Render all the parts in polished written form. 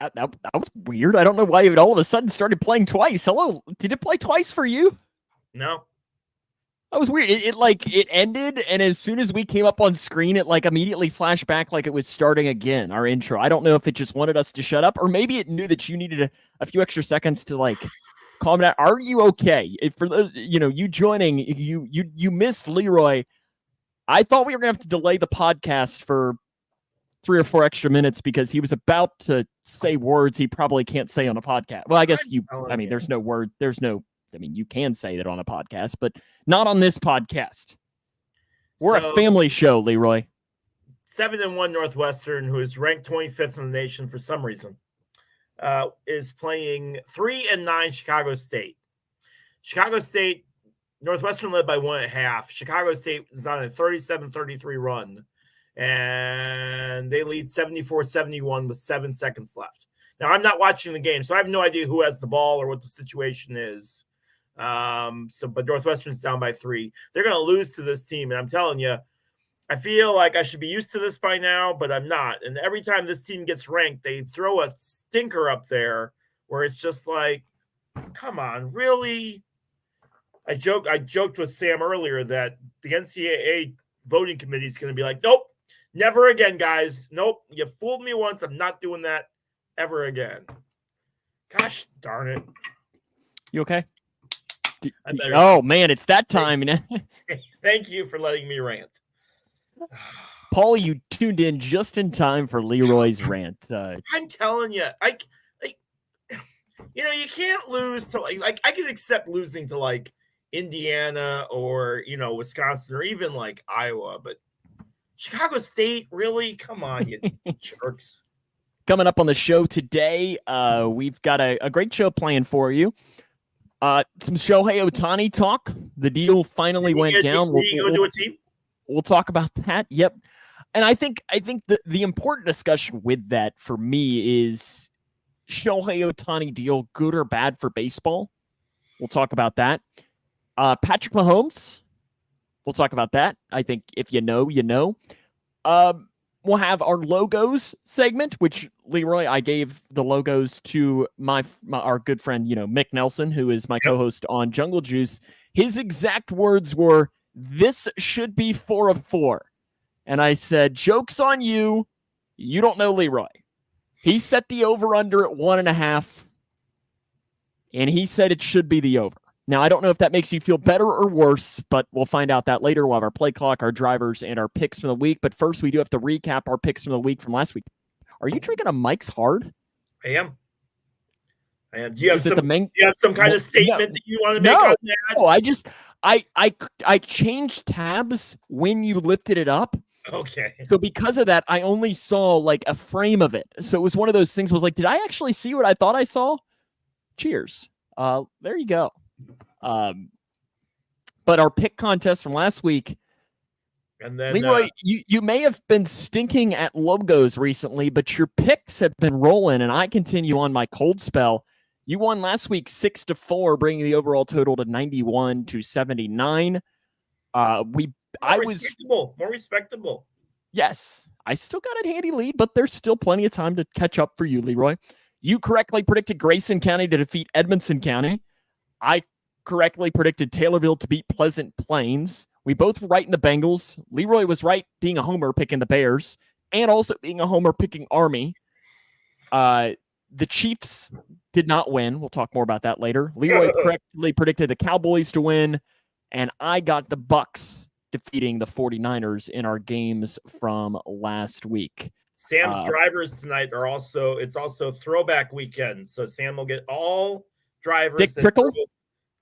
That was weird. I don't know why it all of a sudden started playing twice. Hello, did it play twice for you? No. That was weird. It ended, and as soon as we came up on screen, it like immediately flashed back like it was starting again, our intro. I don't know if it just wanted us to shut up, or maybe it knew that you needed a few extra seconds to like calm down. Are you okay? For those, you joining, you missed Leroy. I thought we were gonna have to delay the podcast for 3 or 4 extra minutes because he was about to say words he probably can't say on a podcast. Well, I guess there's no word. You can say that on a podcast, but not on this podcast. We're a family show, Leroy. 7-1 Northwestern, who is ranked 25th in the nation for some reason, is playing 3-9 Chicago State. Chicago State, Northwestern led by 1.5. Chicago State is on a 37-33 run, and they lead 74-71 with 7 seconds left. Now, I'm not watching the game, so I have no idea who has the ball or what the situation is. But Northwestern's down by 3. They're going to lose to this team, and I'm telling you, I feel like I should be used to this by now, but I'm not. And every time this team gets ranked, they throw a stinker up there where it's just like, come on, really? I joked with Sam earlier that the NCAA voting committee is going to be like, nope, never again, guys. Nope, you fooled me once. I'm not doing that ever again. Gosh darn it. You okay? Oh, man, it's that time. Thank you for letting me rant. Paul, you tuned in just in time for Leroy's rant. I'm telling you, you can't lose to like I can accept losing to like Indiana or Wisconsin or even like Iowa, but Chicago State, really? Come on, you jerks. Coming up on the show today, we've got a great show planned for you. Some Shohei Ohtani talk. The deal finally went down. We'll talk about that. Yep. And I think the important discussion with that for me is Shohei Ohtani deal good or bad for baseball? We'll talk about that. Patrick Mahomes. We'll talk about that. I think if you know, you know. We'll have our logos segment, which Leroy, I gave the logos to our good friend, Mick Nelson, who is my co-host on Jungle Juice. His exact words were, "This should be 4 of 4." And I said, joke's on you. You don't know Leroy. He set the over-under at 1.5. And he said it should be the over. Now, I don't know if that makes you feel better or worse, but we'll find out that later. We'll have our play clock, our drivers, and our picks from the week. But first, we do have to recap our picks from the week from last week. Are you drinking a Mike's Hard? I am. Do you have some kind of statement that you want to make on that? No, I changed tabs when you lifted it up. Okay. So because of that, I only saw like a frame of it. So it was one of those things. I was like, did I actually see what I thought I saw? Cheers. There you go. But our pick contest from last week, and then Leroy, you may have been stinking at logos recently, but your picks have been rolling, and I continue on my cold spell. You won last week 6-4, bringing the overall total to 91-79. More respectable. Yes, I still got a handy lead, but there's still plenty of time to catch up for you, Leroy. You correctly predicted Grayson County to defeat Edmonson County. I correctly predicted Taylorville to beat Pleasant Plains. We both were right in the Bengals. Leroy was right being a homer picking the Bears and also being a homer picking Army. The Chiefs did not win. We'll talk more about that later. Leroy correctly predicted the Cowboys to win, and I got the Bucks defeating the 49ers in our games from last week. Sam's drivers tonight it's also throwback weekend. So Sam will get all drivers. Dick Trickle?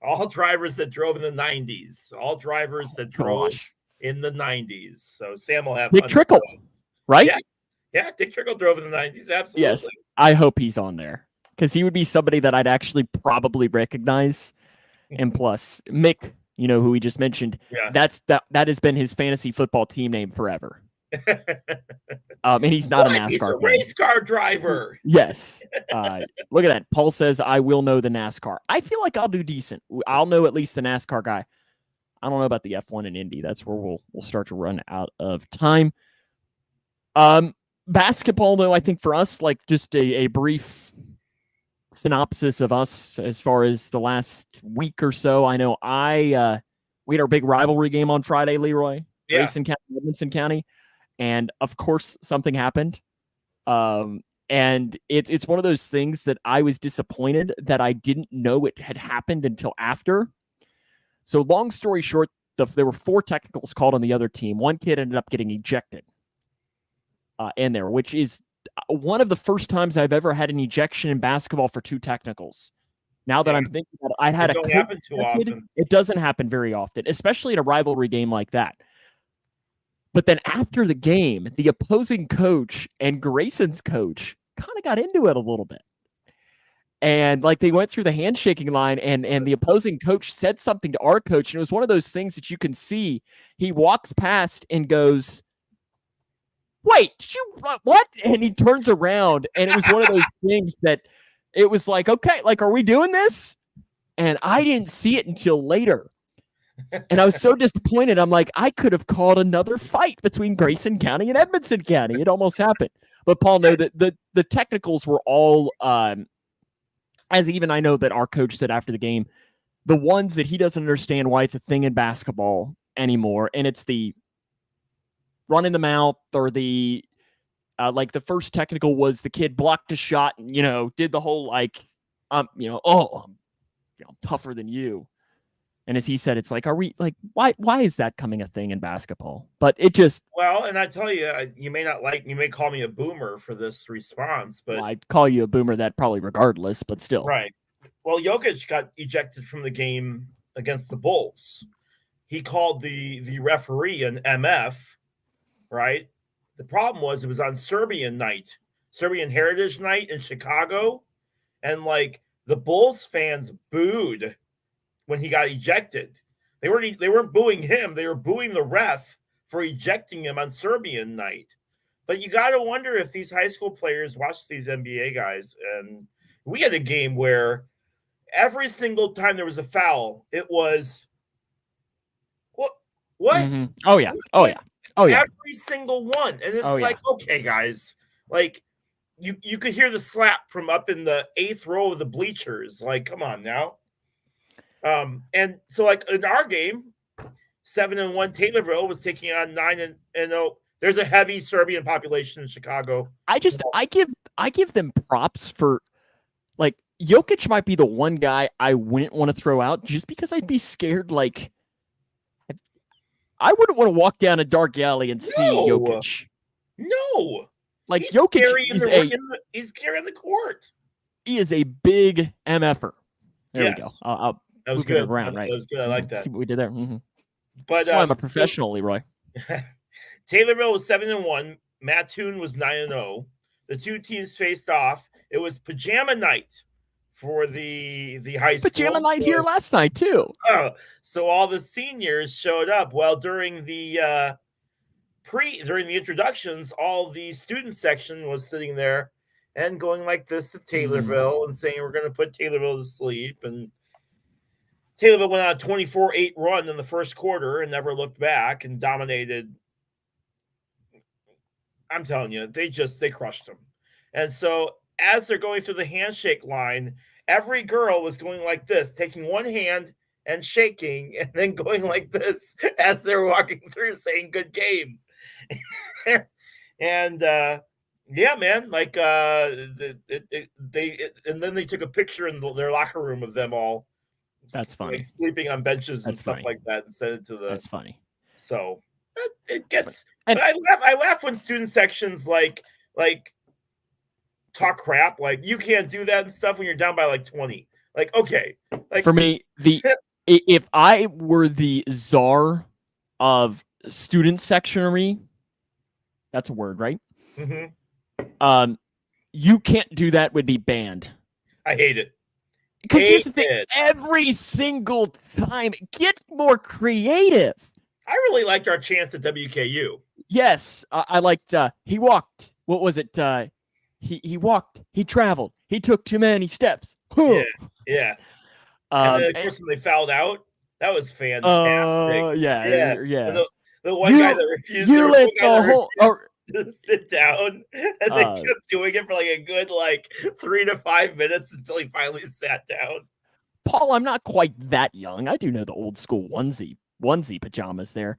All drivers that drove in the 90s. All drivers that drove in the 90s. So Sam will have Dick Trickle, right? Yeah, Dick Trickle drove in the 90s. Absolutely. Yes, I hope he's on there because he would be somebody that I'd actually probably recognize. And plus, Mick, who we just mentioned, that has been his fantasy football team name forever. And he's not a NASCAR he's a race car driver. Yes. Look at that. Paul says, I will know the NASCAR. I feel like I'll do decent. I'll know at least the NASCAR guy. I don't know about the F1 and Indy. That's where we'll start to run out of time. Basketball, though, I think for us, like just a brief synopsis of us as far as the last week or so. I know we had our big rivalry game on Friday, Leroy, Grayson County, Edmonson County, and of course something happened. And it's one of those things that I was disappointed that I didn't know it had happened until after. So long story short, there were 4 technicals called on the other team. One kid ended up getting ejected in there, which is one of the first times I've ever had an ejection in basketball for 2 technicals. Now that I'm thinking that I had don't happen too often. It doesn't happen very often, especially in a rivalry game like that. But then after the game, the opposing coach and Grayson's coach kind of got into it a little bit. And like they went through the handshaking line and the opposing coach said something to our coach. And it was one of those things that you can see. He walks past and goes, "Wait, did you what?" And he turns around, and it was one of those things that it was like, okay, like, are we doing this? And I didn't see it until later. And I was so disappointed. I'm like, I could have called another fight between Grayson County and Edmonson County. It almost happened. But Paul, no, the technicals were all, as even I know that our coach said after the game, the ones that he doesn't understand why it's a thing in basketball anymore. And it's the run in the mouth, or the like the first technical was the kid blocked a shot and, did the whole like, I'm tougher than you. And as he said, it's like, are we like, why is that coming a thing in basketball? But it just, well, and I tell you, you may call me a boomer for this response, but I'd call you a boomer that probably regardless, but still. Right. Well, Jokic got ejected from the game against the Bulls. He called the referee an MF, right? The problem was it was on Serbian Heritage Night in Chicago. And like the Bulls fans booed when he got ejected. They weren't booing him. They were booing the ref for ejecting him on Serbian night. But you got to wonder if these high school players watch these NBA guys. And we had a game where every single time there was a foul, it was what? Mm-hmm. Oh yeah. Every single one. And it's okay, guys. Like you could hear the slap from up in the 8th row of the bleachers. Like, come on now. And so like in our game, 7-1 Taylorville was taking on 9-0. There's a heavy Serbian population in Chicago. I give them props for, like, Jokic might be the one guy I wouldn't want to throw out just because I'd be scared. Like, I wouldn't want to walk down a dark alley and see Jokic. No, like he's Jokic he's carrying the court. He is a big MFer. There we go. That was good. Around, right? That was good. I like that. See what we did there. Mm-hmm. But that's why I'm a professional, Leroy. Taylorville was 7-1. Mattoon was 9-0. The two teams faced off. It was pajama night for the high school. Pajama night here last night too. So all the seniors showed up. Well, during the introductions, all the student section was sitting there and going like this to Taylorville and saying, "We're going to put Taylorville to sleep." And Taylorville went on a 24-8 run in the first quarter and never looked back and dominated. I'm telling you, they crushed them. And so as they're going through the handshake line, every girl was going like this, taking one hand and shaking, and then going like this as they're walking through, saying "good game." And yeah, man, like and then they took a picture in their locker room of them all. That's funny. Like sleeping on benches and stuff like that, and sent it to the. That's funny. So it gets. And I laugh when student sections like talk crap. Like, you can't do that and stuff when you're down by like 20. Like, okay. Like, for me, if I were the czar of student sectionary, that's a word, right? Mm-hmm. You can't do that. Would be banned. I hate it. Because here's the thing, every single time, get more creative. I really liked our chance at WKU. Yes, I liked, he walked. What was it? He walked. He traveled. He took too many steps. Yeah. And then, of course, when they fouled out, that was fantastic. Yeah. The one guy that refused. You let the whole, to sit down, and they kept doing it for like a good 3 to 5 minutes until he finally sat down. Paul, I'm not quite that young. I do know the old school onesie pajamas there.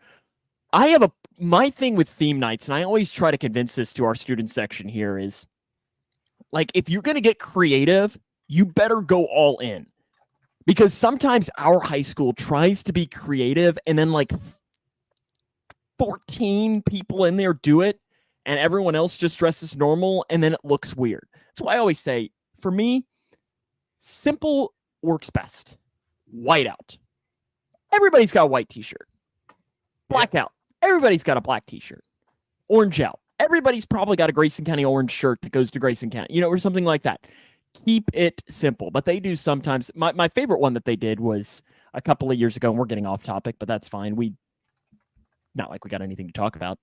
I have my thing with theme nights, and I always try to convince this to our student section here is, like, if you're going to get creative, you better go all in. Because sometimes our high school tries to be creative, and then 14 people in there do it, and everyone else just dresses normal, and then it looks weird. That's why I always say, for me, simple works best. White out. Everybody's got a white t-shirt. Black out. Everybody's got a black t-shirt. Orange out. Everybody's probably got a Grayson County orange shirt that goes to Grayson County, or something like that. Keep it simple. But they do sometimes. My favorite one that they did was a couple of years ago, and we're getting off topic, but that's fine. Not like we got anything to talk about.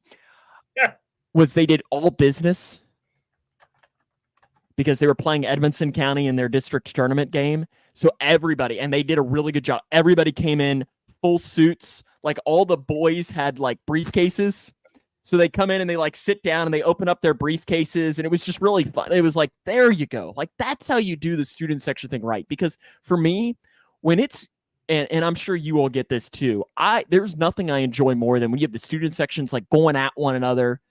Yeah. Was they did all business because they were playing Edmonson County in their district tournament game. So everybody, and they did a really good job. Everybody came in full suits. Like all the boys had briefcases. So they come in and they sit down and they open up their briefcases, and it was just really fun. It was there you go. That's how you do the student section thing right. Because for me, when it's, and I'm sure you all get this too, there's nothing I enjoy more than when you have the student sections going at one another,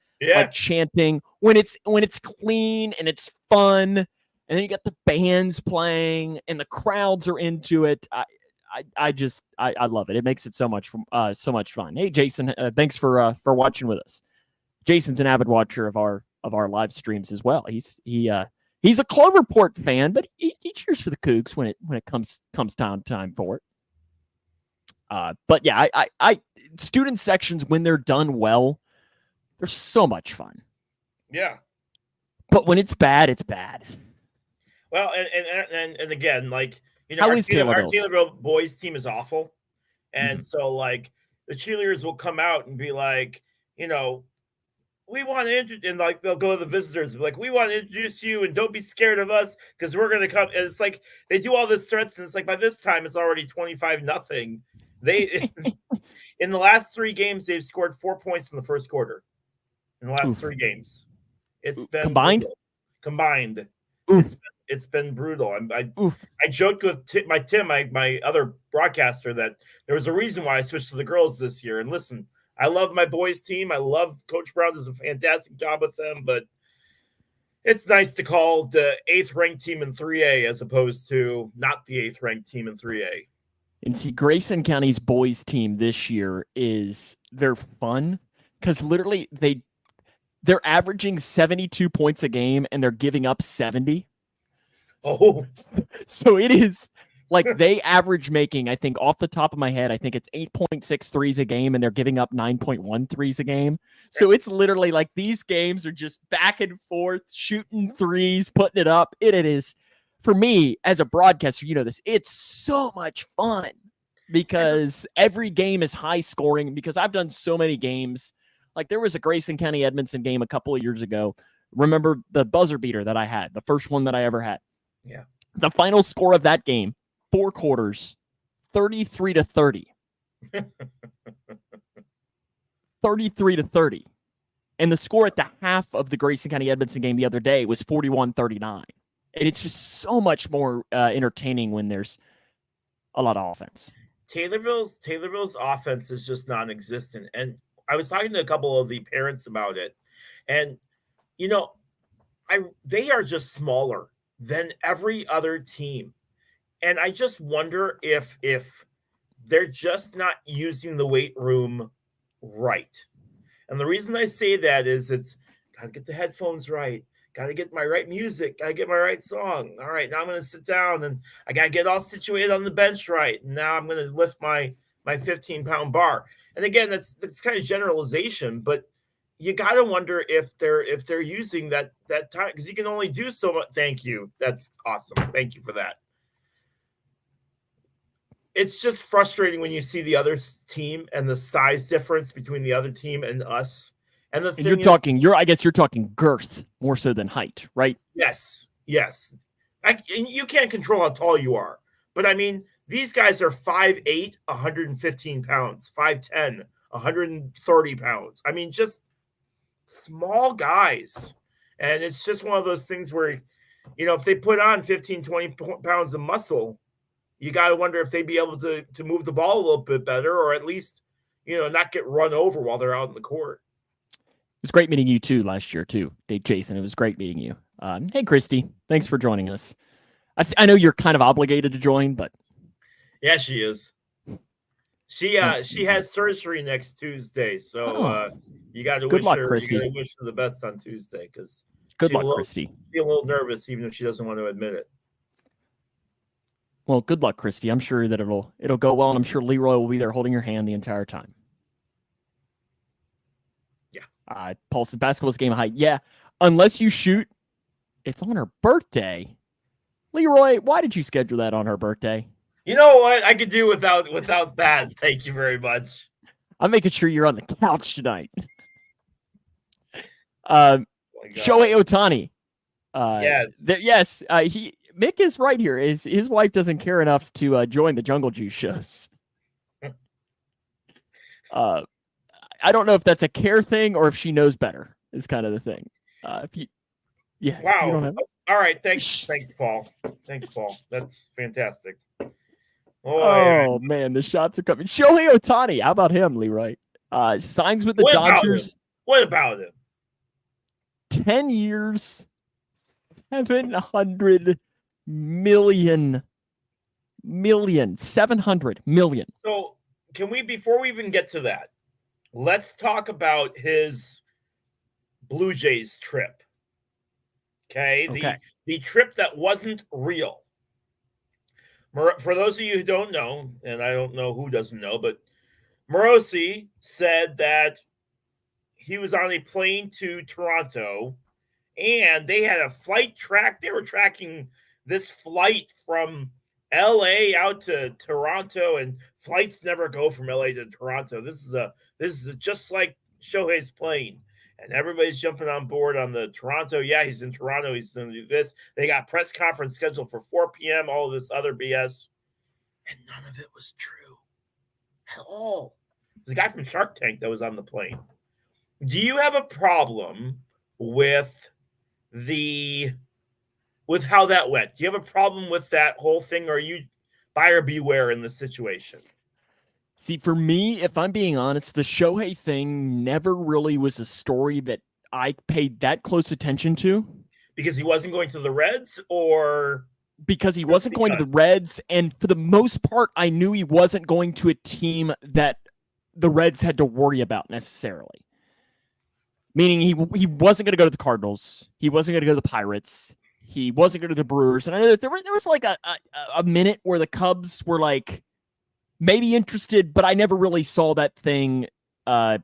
chanting, when it's clean and it's fun, and then you got the bands playing and the crowds are into it. I love it. It makes it so much fun. Hey, Jason, thanks for watching with us. Jason's an avid watcher of our live streams as well. He's a Cloverport fan, but he cheers for the Cougs when it comes time for it. But yeah, I student sections, when they're done well, they're so much fun. Yeah. But when it's bad, it's bad. Well, and again, how is our Taylorville boys team is awful. And so the cheerleaders will come out and be we want to and they'll go to the visitors and be we want to introduce you, and don't be scared of us because we're going to come. And it's they do all this threats, and it's by this time it's already 25-0. They in the last 3 games they've scored 4 points in the first quarter. In the last 3 games, it's been combined. It's been brutal. I joked with Tim, my other broadcaster, that there was a reason why I switched to the girls this year. And listen, I love my boys team. I love Coach Brown does a fantastic job with them, but it's nice to call the 8th ranked team in 3A as opposed to not the 8th ranked team in 3A. And see, Grayson County's boys team this year they're fun because literally they're averaging 72 points a game and they're giving up 70. Oh, so it is they average making, I think off the top of my head, I think it's 8.6 threes a game, and they're giving up 9.1 threes a game. So it's literally these games are just back and forth, shooting threes, putting it up. It is, for me as a broadcaster, this, it's so much fun because every game is high scoring, because I've done so many games. There was a Grayson County Edmonson game a couple of years ago. Remember the buzzer beater that I had, the first one that I ever had? Yeah. The final score of that game, 4 quarters, 33-30. 33-30. And the score at the half of the Grayson County Edmonson game the other day was 41-39. And it's just so much more entertaining when there's a lot of offense. Taylorville's offense is just non-existent. And I was talking to a couple of the parents about it. And, they are just smaller than every other team. And I just wonder if they're just not using the weight room right. And the reason I say that is it's got to get the headphones right. Got to get my right music. Got to get my right song. All right, now I'm going to sit down and I got to get all situated on the bench right. And now I'm going to lift my 15-pound bar. And again, that's kind of generalization, but you got to wonder if they're using that time, because you can only do so much. Thank you. That's awesome. Thank you for that. It's just frustrating when you see the other team and the size difference between the other team and us. And the thing I guess you're talking girth more so than height, right? Yes. And you can't control how tall you are, but I mean, these guys are 5'8", 115 pounds, 5'10", 130 pounds. I mean, just small guys. And it's just one of those things where, if they put on 15, 20 pounds of muscle, you got to wonder if they'd be able to move the ball a little bit better, or at least, not get run over while they're out in the court. It was great meeting you too last year too, Jason. It was great meeting you. Hey, Christy, thanks for joining us. I know you're kind of obligated to join, but yeah, she is. She has surgery next Tuesday, so you got to wish her. Christy. You got to wish her the best on Tuesday, because good luck, Christy. She's a little nervous, even if she doesn't want to admit it. Well, good luck, Christy. I'm sure that it'll go well, and I'm sure Leroy will be there holding your hand the entire time. Yeah. Pulse's basketball's game high. Yeah, unless you shoot, it's on her birthday. Leroy, why did you schedule that on her birthday? You know what? I could do without that. Thank you very much. I'm making sure you're on the couch tonight. Shohei Ohtani. Yes. Mick is right here. His wife doesn't care enough to join the Jungle Juice shows. I don't know if that's a care thing or if she knows better. Is kind of the thing. Wow. You don't have... All right. Thanks, Paul. Thanks, Paul. That's fantastic. Oh man, the shots are coming. Shohei Ohtani. How about him, Leroy? Signs with the Dodgers. What about him? 10 years, 700 million. 700 million. So can we, before we even get to that, let's talk about his Blue Jays trip. Okay. The trip that wasn't real. For those of you who don't know, and I don't know who doesn't know, but Morosi said that he was on a plane to Toronto, and they had a flight track. They were tracking this flight from LA out to Toronto, and flights never go from LA to Toronto. This is just like Shohei's plane. And everybody's jumping on board on the Toronto. Yeah, he's in Toronto. He's going to do this. They got press conference scheduled for 4 p.m., all of this other BS. And none of it was true at all. There's a guy from Shark Tank that was on the plane. Do you have a problem with how that went? Do you have a problem with that whole thing? Or are you buyer beware in this situation? See, for me, if I'm being honest, the Shohei thing never really was a story that I paid that close attention to. Because he wasn't going to the Reds, or? Because he wasn't going to the Reds, and for the most part, I knew he wasn't going to a team that the Reds had to worry about necessarily. Meaning he wasn't going to go to the Cardinals. He wasn't going to go to the Pirates. He wasn't going to the Brewers. And I know that there was like a minute where the Cubs were like, maybe interested, but I never really saw that thing. I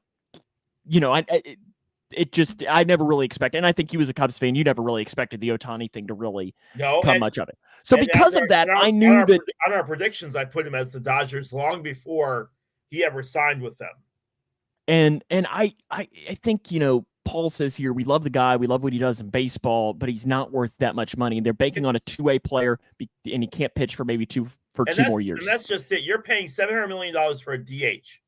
never really expected, and I think he was a Cubs fan. You never really expected the Ohtani thing to really come much of it. So because of that, I knew that on our predictions, I put him as the Dodgers long before he ever signed with them. And I think, Paul says here, we love the guy, we love what he does in baseball, but he's not worth that much money. And they're banking on a two-way player, and he can't pitch for maybe two more years. And that's just it. You're paying $700 million for a DH.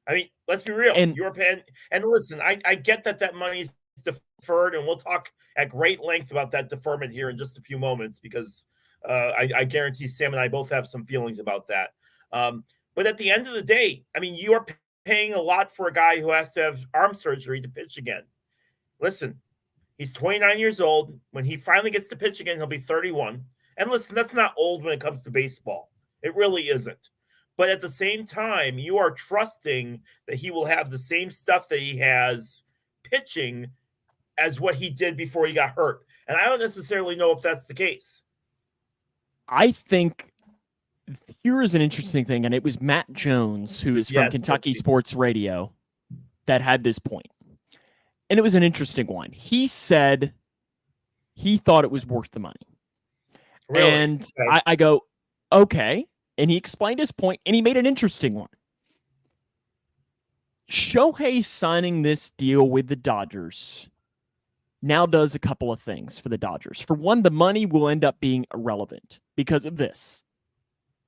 I mean, let's be real. You're paying. And listen, I get that money is deferred, and we'll talk at great length about that deferment here in just a few moments, because I guarantee Sam and I both have some feelings about that. But at the end of the day, I mean, you are paying a lot for a guy who has to have arm surgery to pitch again. Listen, he's 29 years old. When he finally gets to pitch again, he'll be 31. And listen, that's not old when it comes to baseball. It really isn't. But at the same time, you are trusting that he will have the same stuff that he has pitching as what he did before he got hurt. And I don't necessarily know if that's the case. I think here is an interesting thing, and it was Matt Jones, who is from Kentucky Sports Radio, that had this point. And it was an interesting one. He said he thought it was worth the money. Really? And okay. I go, okay. And he explained his point, and he made an interesting one. Shohei signing this deal with the Dodgers now does a couple of things for the Dodgers. For one, the money will end up being irrelevant because of this.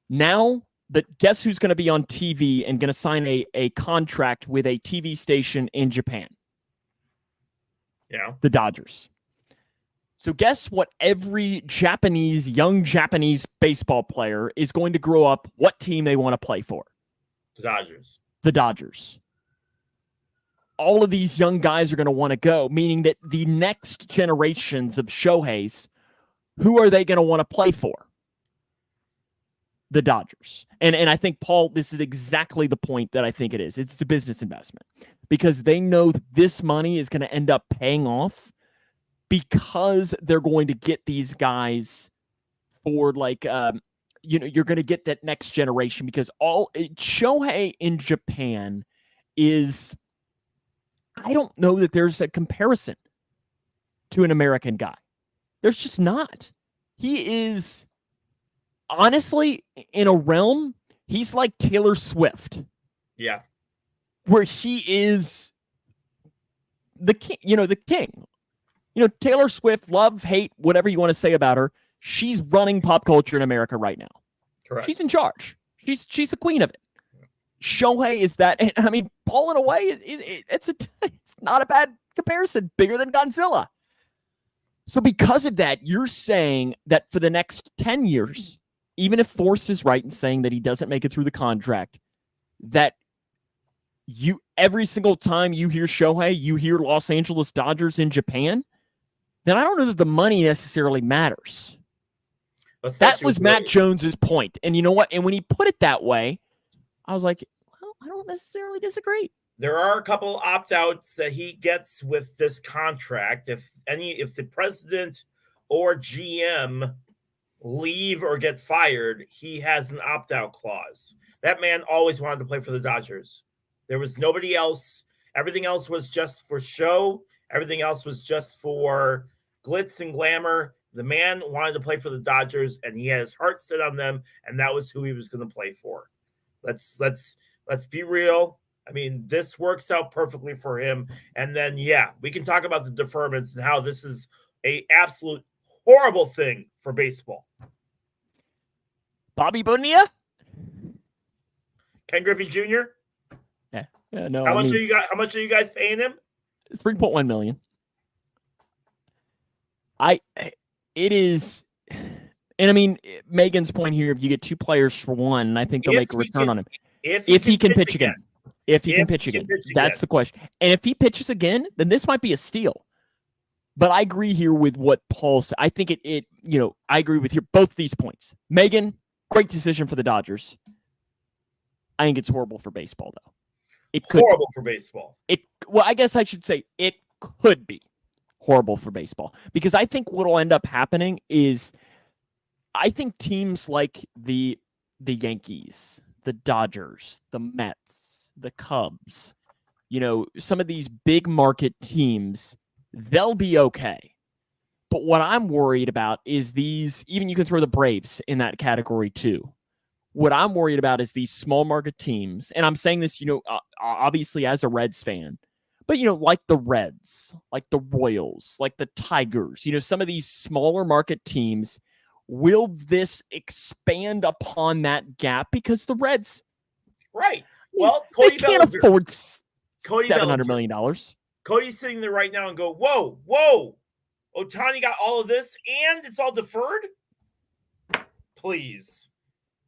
Now, guess who's going to be on TV and going to sign a contract with a TV station in Japan? Yeah. The Dodgers. So guess what every young Japanese baseball player is going to grow up, what team they want to play for? The Dodgers. The Dodgers. All of these young guys are going to want to go, meaning that the next generations of Shoheis, who are they going to want to play for? The Dodgers. And I think, Paul, this is exactly the point that I think it is. It's a business investment because they know this money is going to end up paying off because they're going to get these guys for you're going to get that next generation because Shohei in Japan is, I don't know that there's a comparison to an American guy. There's just not. He is, honestly, in a realm, he's like Taylor Swift. Yeah. Where he is the king, the king. Taylor Swift, love, hate, whatever you want to say about her, she's running pop culture in America right now. Correct. She's in charge. She's the queen of it. Shohei is that, and I mean, Paul, in a way, it's not a bad comparison. Bigger than Godzilla. So because of that, you're saying that for the next 10 years, even if Forrest is right in saying that he doesn't make it through the contract, that every single time you hear Shohei, you hear Los Angeles Dodgers in Japan, then I don't know that the money necessarily matters. That was Matt Jones's point. And you know what? And when he put it that way, I was like, well, I don't necessarily disagree. There are a couple opt-outs that he gets with this contract. If the president or GM leave or get fired, he has an opt-out clause. That man always wanted to play for the Dodgers. There was nobody else. Everything else was just for show. Everything else was just for glitz and glamour. The man wanted to play for the Dodgers, and he had his heart set on them, and that was who he was going to play for. Let's be real. I mean, this works out perfectly for him. And then, yeah, we can talk about the deferments and how this is a absolute horrible thing for baseball. Bobby Bonilla? Ken Griffey Jr.? Yeah, no. How much are you guys paying him? $3.1 million. It is, and I mean, Megan's point here, if you get two players for one, and I think they'll make a return on him. If he can pitch again. If he can pitch again. That's the question. And if he pitches again, then this might be a steal. But I agree here with what Paul said. I think I agree with both these points. Megan, great decision for the Dodgers. I think it's horrible for baseball, though. It could horrible for baseball. I guess I should say it could be horrible for baseball because I think what will end up happening is I think teams like the Yankees, the Dodgers, the Mets, the Cubs, some of these big market teams, they'll be okay. But what I'm worried about is even you can throw the Braves in that category too. What I'm worried about is these small market teams. And I'm saying this, obviously as a Reds fan, but, like the Reds, like the Royals, like the Tigers, some of these smaller market teams, will this expand upon that gap? Because the Reds, right. Well, they can't afford $700 million. Cody's sitting there right now and go, whoa, Ohtani got all of this and it's all deferred? Please.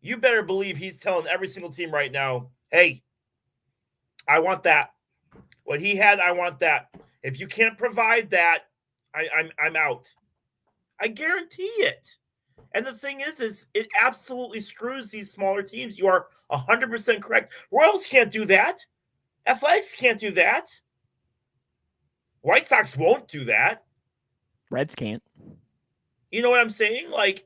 You better believe he's telling every single team right now, hey, I want that. What he had, I want that. If you can't provide that, I'm out. I guarantee it. And the thing is it absolutely screws these smaller teams. You are 100% correct. Royals can't do that. Athletics can't do that. White Sox won't do that. Reds can't. You know what I'm saying? Like,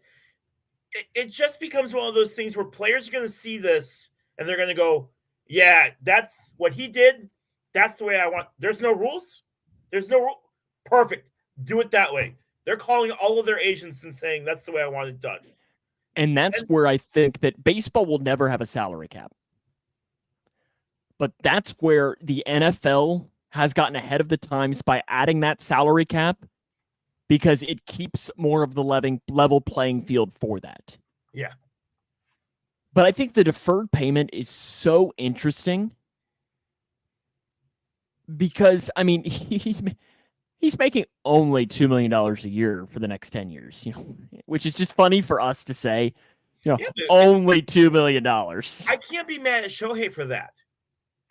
it just becomes one of those things where players are going to see this and they're going to go, yeah, that's what he did. That's the way I want. There's no rules. There's no rule. Perfect. Do it that way. They're calling all of their agents and saying that's the way I want it done. And that's where I think that baseball will never have a salary cap. But that's where the NFL has gotten ahead of the times by adding that salary cap because it keeps more of the level playing field for that. Yeah. But I think the deferred payment is so interesting because, I mean, He's making only $2 million a year for the next 10 years, which is just funny for us to say, only $2 million. I can't be mad at Shohei for that.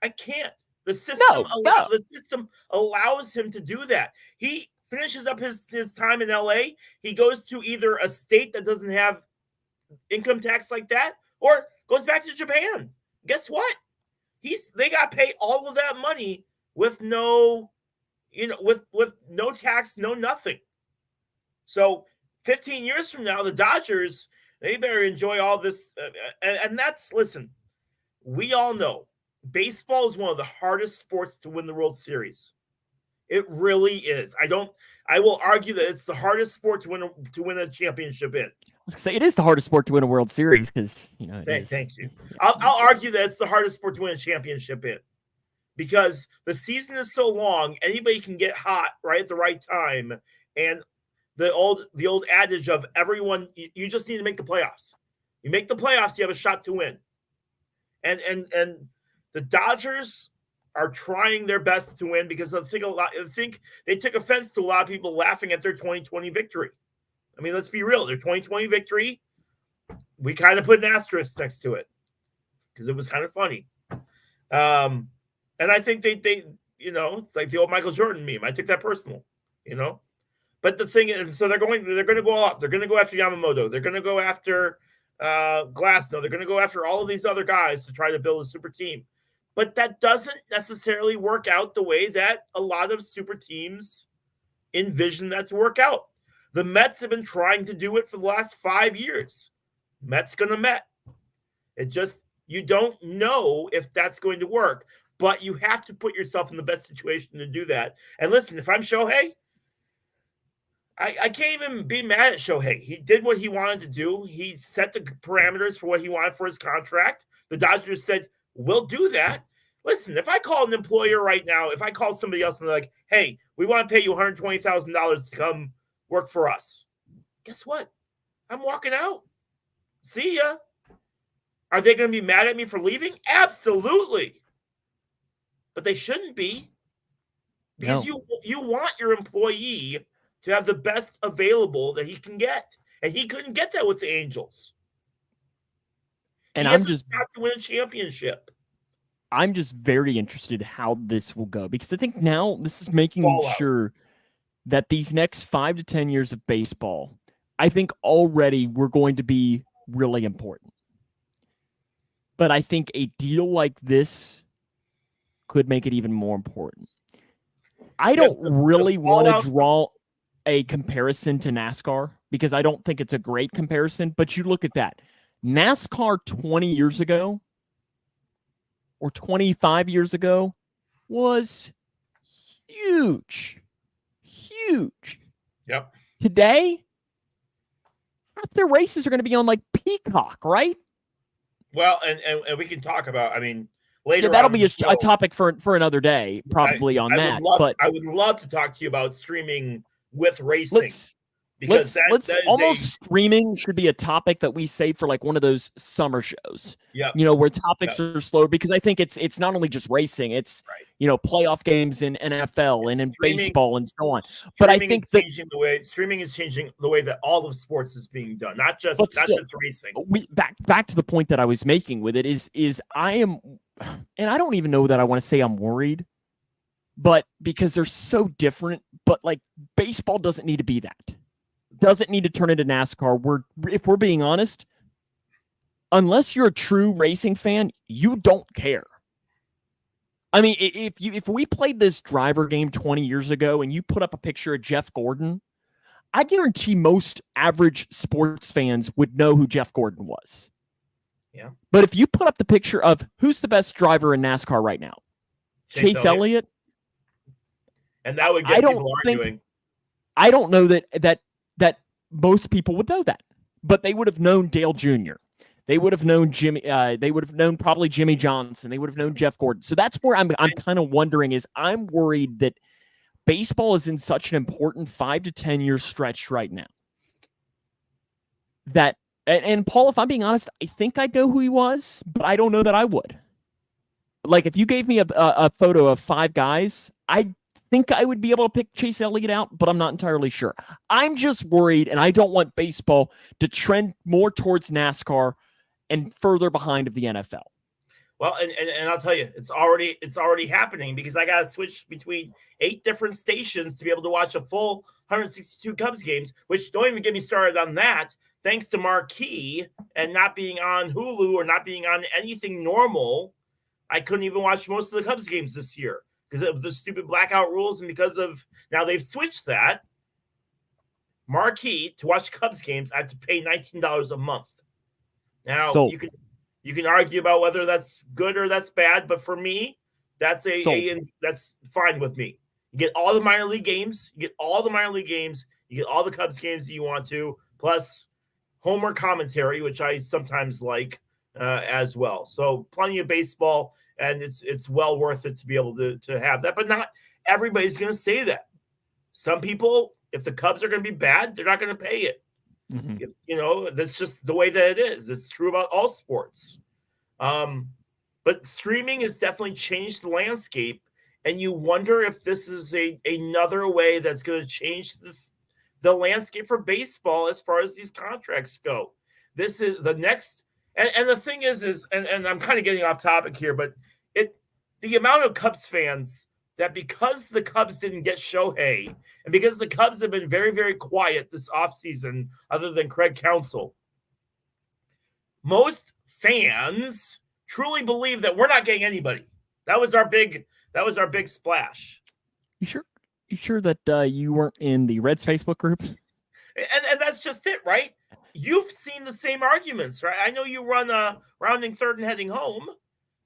I can't. The system allows him to do that. He finishes up his time in LA. He goes to either a state that doesn't have income tax like that, or goes back to Japan. Guess what? They got to pay all of that money with no, with no tax, no nothing. So 15 years from now, the Dodgers, they better enjoy all this. And that's, listen, we all know baseball is one of the hardest sports to win the World Series. It really is. I will argue that it's the hardest sport to win a championship in. I was gonna say it is the hardest sport to win a World Series because Thank you. I'll argue that it's the hardest sport to win a championship in, because the season is so long. Anybody can get hot right at the right time, and the old adage of everyone, you just need to make the playoffs. You make the playoffs, you have a shot to win. And the Dodgers are trying their best to win, because I think they took offense to a lot of people laughing at their 2020 victory. I mean, let's be real. Their 2020 victory, we kind of put an asterisk next to it because it was kind of funny. And I think they it's like the old Michael Jordan meme. I took that personal, But the thing is, so they're going to go all out. They're going to go after Yamamoto. They're going to go after Glasnow. They're going to go after all of these other guys to try to build a super team. But that doesn't necessarily work out the way that a lot of super teams envision that to work out. The Mets have been trying to do it for the last 5 years. Mets gonna Met. It just, you don't know if that's going to work, but you have to put yourself in the best situation to do that. And listen, if I'm Shohei, I can't even be mad at Shohei. He did what he wanted to do. He set the parameters for what he wanted for his contract. The Dodgers said, we'll do that. Listen, if I call an employer right now, if I call somebody else and they're like, hey, we want to pay you $120,000 to come work for us, guess what? I'm walking out. See ya. Are they going to be mad at me for leaving? Absolutely. But they shouldn't be, because you want your employee to have the best available that he can get. And he couldn't get that with the Angels. And I'm just got to win a championship. I'm just very interested how this will go, because I think now this is making sure that these next 5 to 10 years of baseball, I think already we're going to be really important. But I think a deal like this could make it even more important. I don't really want to draw a comparison to NASCAR, because I don't think it's a great comparison, but you look at that. NASCAR 20 years ago or 25 years ago was huge. Yep. Today, half their races are going to be on like Peacock, right? Well, and we can talk about, I mean, later that'll be a topic for another day, probably on that. But I would love to talk to you about streaming with racing. Streaming should be a topic that we save for like one of those summer shows. Yeah, where topics are slow, because I think it's not only just racing, it's playoff games in NFL and in baseball and so on. But I think streaming is changing the way that all of sports is being done, not just racing. Back to the point that I was making with it is I am, and I don't even know that I want to say I'm worried, but because they're so different. But like baseball doesn't need to be that. Doesn't need to turn into NASCAR. If we're being honest, unless you're a true racing fan, you don't care. I mean, if we played this driver game 20 years ago and you put up a picture of Jeff Gordon, I guarantee most average sports fans would know who Jeff Gordon was. Yeah. But if you put up the picture of who's the best driver in NASCAR right now, Chase Elliott, and that would get people arguing. I don't know that most people would know that, but they would have known Dale Jr. They would have known Jimmy. They would have known probably Jimmy Johnson. They would have known Jeff Gordon. So that's where I'm kind of wondering I'm worried that baseball is in such an important 5 to 10 year stretch right now. That and Paul, if I'm being honest, I think I'd know who he was, but I don't know that I would. Like if you gave me a photo of 5 guys, I think I would be able to pick Chase Elliott out, but I'm not entirely sure. I'm just worried, and I don't want baseball to trend more towards NASCAR and further behind of the NFL. Well, and I'll tell you, it's already happening because I got to switch between 8 different stations to be able to watch a full 162 Cubs games, which don't even get me started on that. Thanks to Marquee and not being on Hulu or not being on anything normal, I couldn't even watch most of the Cubs games this year because of the stupid blackout rules. And because of now they've switched that Marquee to watch Cubs games, I have to pay $19 a month. Now you can argue about whether that's good or that's bad, but for me, that's that's fine with me. You get all the minor league games, you get all the Cubs games that you want to, plus homer commentary, which I sometimes like as well. So plenty of baseball, and it's well worth it to be able to have that. But not everybody's going to say that. Some people, if the Cubs are going to be bad, they're not going to pay it. Mm-hmm. That's just the way that it is. It's true about all sports. But streaming has definitely changed the landscape, and you wonder if this is another way that's going to change the landscape for baseball as far as these contracts go. This is the next, and the thing is and I'm kind of getting off topic here, but the amount of Cubs fans that because the Cubs didn't get Shohei, and because the Cubs have been very, very quiet this offseason, other than Craig Counsell, most fans truly believe that we're not getting anybody. That was our big splash. You sure that you weren't in the Reds Facebook group? And that's just it, right? You've seen the same arguments, right? I know you run rounding third and heading home,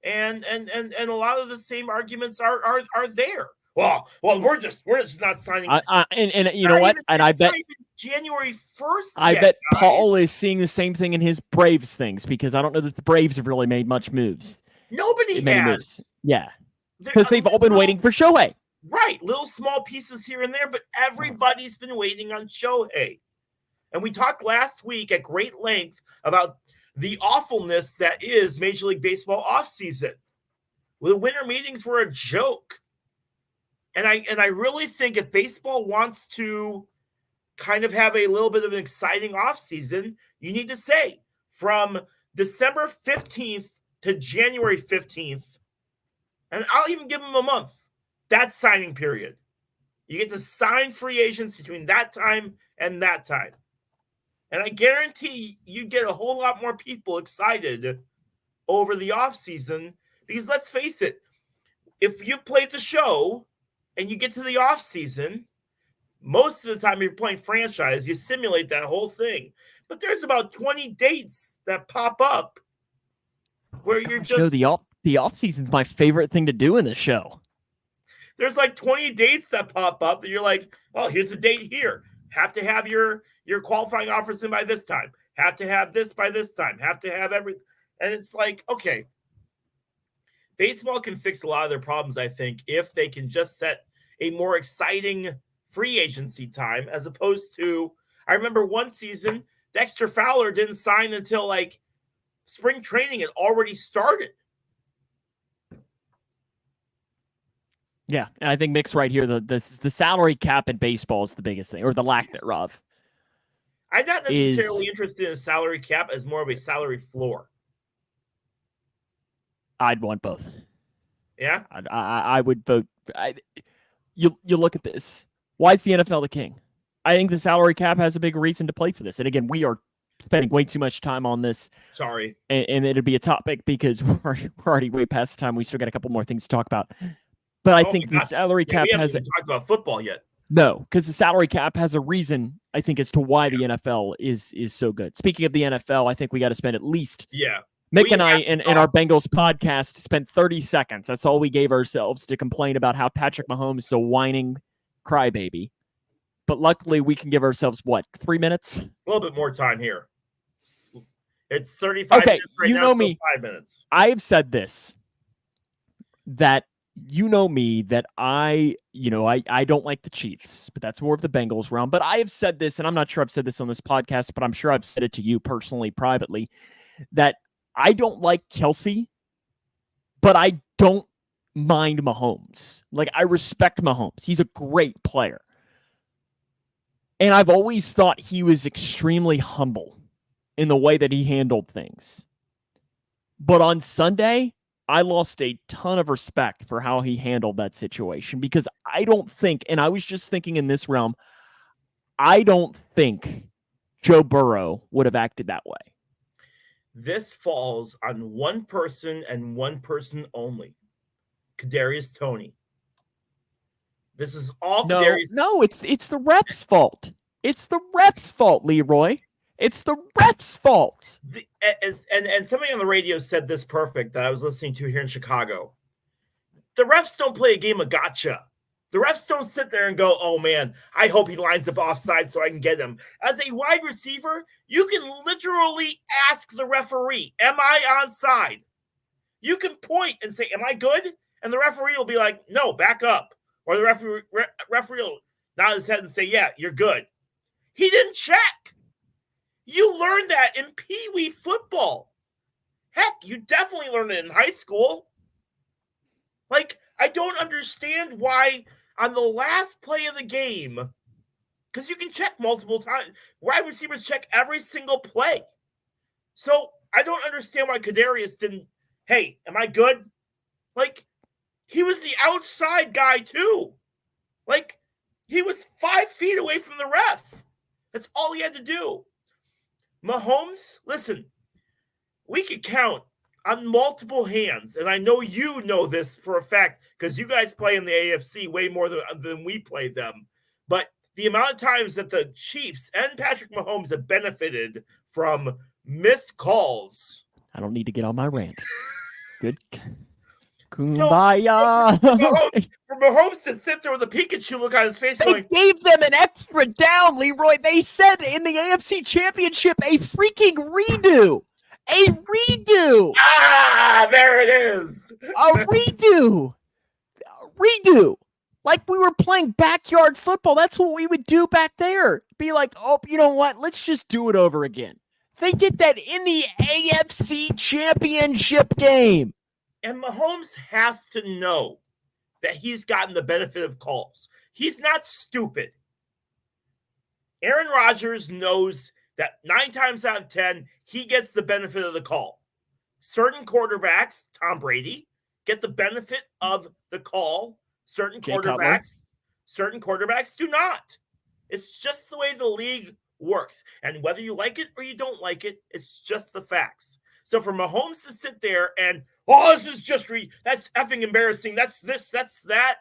and a lot of the same arguments are there. Well, we're just not signing. And you know what? And I bet January 1st. I bet Paul is seeing the same thing in his Braves things, because I don't know that the Braves have really made much moves. Nobody has. Moves. Yeah, because they've all been waiting for Shohei. Right, little small pieces here and there, but everybody's been waiting on Shohei. And we talked last week at great length about the awfulness that is Major League Baseball offseason. The winter meetings were a joke. And I really think if baseball wants to kind of have a little bit of an exciting offseason, you need to say from December 15th to January 15th, and I'll even give them a month, that's signing period. You get to sign free agents between that time and that time. And I guarantee you get a whole lot more people excited over the offseason, because let's face it, if you've played the show and you get to the offseason, most of the time you're playing franchise, you simulate that whole thing. But there's about 20 dates that pop up where you're just... the offseason's my favorite thing to do in the show. There's like 20 dates that pop up that you're like, well, here's the date here. Have to have your qualifying offers in by this time. Have to have this by this time. Have to have everything. And it's like, okay, baseball can fix a lot of their problems, I think, if they can just set a more exciting free agency time, as opposed to, I remember one season, Dexter Fowler didn't sign until like spring training had already started. Yeah, and I think Mick's right here. The salary cap in baseball is the biggest thing, or the lack thereof. I'm not necessarily interested in a salary cap as more of a salary floor. I'd want both. Yeah? I would vote. You look at this. Why is the NFL the king? I think the salary cap has a big reason to play for this. And again, we are spending way too much time on this. Sorry. And it'd be a topic because we're already way past the time. We still got a couple more things to talk about. But I think the salary cap we haven't even talked about football yet. No, because the salary cap has a reason, I think, as to why the NFL is so good. Speaking of the NFL, I think we got to spend at least Mick and I in our Bengals podcast spent 30 seconds. That's all we gave ourselves to complain about how Patrick Mahomes is a whining crybaby. But luckily, we can give ourselves, 3 minutes? A little bit more time here. It's 35 minutes right now, so 5 minutes. I've said this, that you know me, that I don't like the Chiefs, but that's more of the Bengals realm. But I have said this, and I'm not sure I've said this on this podcast, but I'm sure I've said it to you personally, privately, that I don't like Kelsey, but I don't mind Mahomes. Like, I respect Mahomes. He's a great player. And I've always thought he was extremely humble in the way that he handled things. But on Sunday, I lost a ton of respect for how he handled that situation, because I don't think, and I was just thinking in this realm, I don't think Joe Burrow would have acted that way. This falls on one person and one person only. Kadarius Toney. This is all Kadarius. No, it's the ref's fault. It's the ref's fault, Leroy. It's the ref's fault. And somebody on the radio said this perfect that I was listening to here in Chicago. The refs don't play a game of gotcha. The refs don't sit there and go, oh, man, I hope he lines up offside so I can get him. As a wide receiver, you can literally ask the referee, am I onside? You can point and say, am I good? And the referee will be like, no, back up. Or the referee will nod his head and say, yeah, you're good. He didn't check. You learned that in Pee Wee football. Heck, you definitely learned it in high school. Like, I don't understand why on the last play of the game, because you can check multiple times. Wide receivers check every single play. So I don't understand why Kadarius didn't, hey, am I good? Like, he was the outside guy too. Like, he was 5 feet away from the ref. That's all he had to do. Mahomes, listen, we could count on multiple hands, and I know you know this for a fact because you guys play in the AFC way more than we play them. But the amount of times that the Chiefs and Patrick Mahomes have benefited from missed calls. I don't need to get on my rant. Good. Kumbaya. So, for Mahomes to sit there with a Pikachu look on his face, they gave them an extra down, Leroy. They said in the AFC Championship, a freaking redo. A redo. Ah, there it is. A redo. Redo. Like we were playing backyard football. That's what we would do back there. Be like, oh, you know what? Let's just do it over again. They did that in the AFC Championship game. And Mahomes has to know that he's gotten the benefit of calls. He's not stupid. Aaron Rodgers knows that 9 times out of 10, he gets the benefit of the call. Certain quarterbacks, Tom Brady, get the benefit of the call. Certain quarterbacks do not. It's just the way the league works. And whether you like it or you don't like it, it's just the facts. So for Mahomes to sit there and, this is just that's effing embarrassing. That's this, that's that.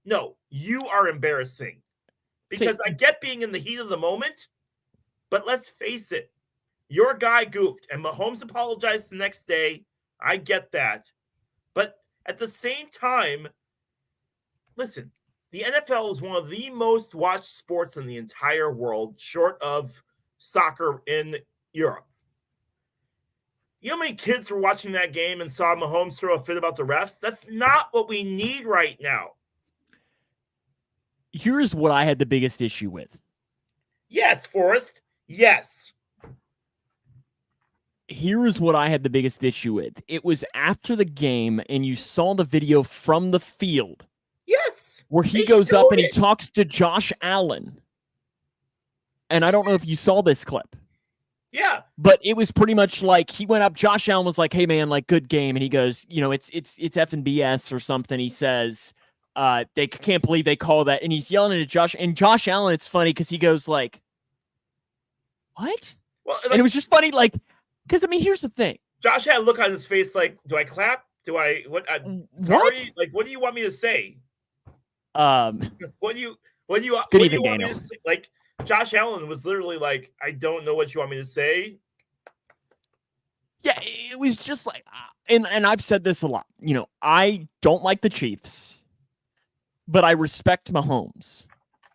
No, you are embarrassing. Because I get being in the heat of the moment, but let's face it, your guy goofed, and Mahomes apologized the next day. I get that. But at the same time, listen, the NFL is one of the most watched sports in the entire world, short of soccer in Europe. You know how many kids were watching that game and saw Mahomes throw a fit about the refs? That's not what we need right now. Here's what I had the biggest issue with. Yes, Forrest. Yes. Here's what I had the biggest issue with. It was after the game, and you saw the video from the field. Yes. Where he goes up and he talks to Josh Allen. And I don't know if you saw this clip. Yeah. But it was pretty much like he went up. Josh Allen was like, hey, man, like, good game. And he goes, it's effing BS or something. He says, they can't believe they call that. And he's yelling at Josh. And Josh Allen, it's funny because he goes like, what? Well, and it was just funny, like, because, I mean, here's the thing. Josh had a look on his face like, do I clap? Do I, what? Sorry? What? Like, what do you want me to say? What do you want me to say? Like, Josh Allen was literally like, I don't know what you want me to say. Yeah, it was just like, and I've said this a lot. I don't like the Chiefs, but I respect Mahomes.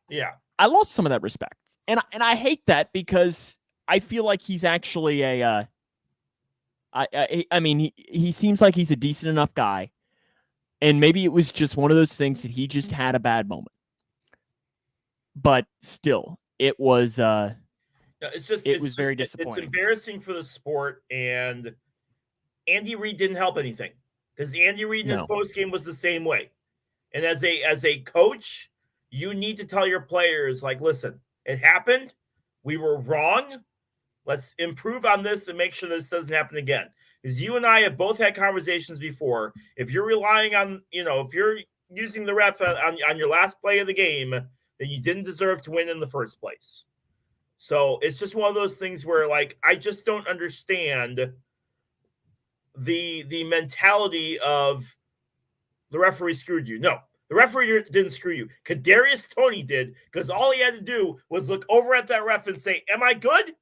Yeah. I lost some of that respect. And I hate that because I feel like he's actually I mean, he seems like he's a decent enough guy. And maybe it was just one of those things that he just had a bad moment. But still, it was it was very disappointing. It's embarrassing for the sport, and Andy Reid didn't help anything because Andy Reid in his No. postgame was the same way. And as a coach, you need to tell your players, like, listen, it happened. We were wrong. Let's improve on this and make sure this doesn't happen again. Because you and I have both had conversations before. If you're relying on, if you're using the ref on your last play of the game, then you didn't deserve to win in the first place. So it's just one of those things where, like, I just don't understand the mentality of the referee screwed you. No, the referee didn't screw you. Kadarius Toney did, because all he had to do was look over at that ref and say, am I good?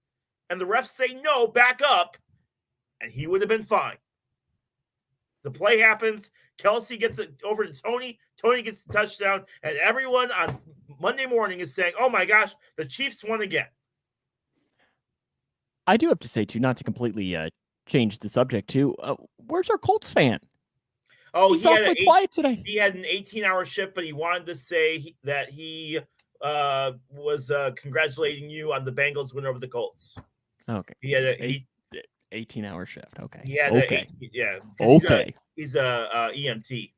And the refs say, no, back up. And he would have been fine. The play happens. Kelsey gets it over to Toney. Toney gets the touchdown. And everyone on Monday morning is saying, oh my gosh, the Chiefs won again. I do have to say, too, not to completely change the subject, too. Where's our Colts fan? Oh, he's awfully quiet today. He had an 18-hour shift, but he wanted to say that he was congratulating you on the Bengals win over the Colts. Okay. He had a 18-hour shift. Okay. He had okay. Okay. He's a EMT.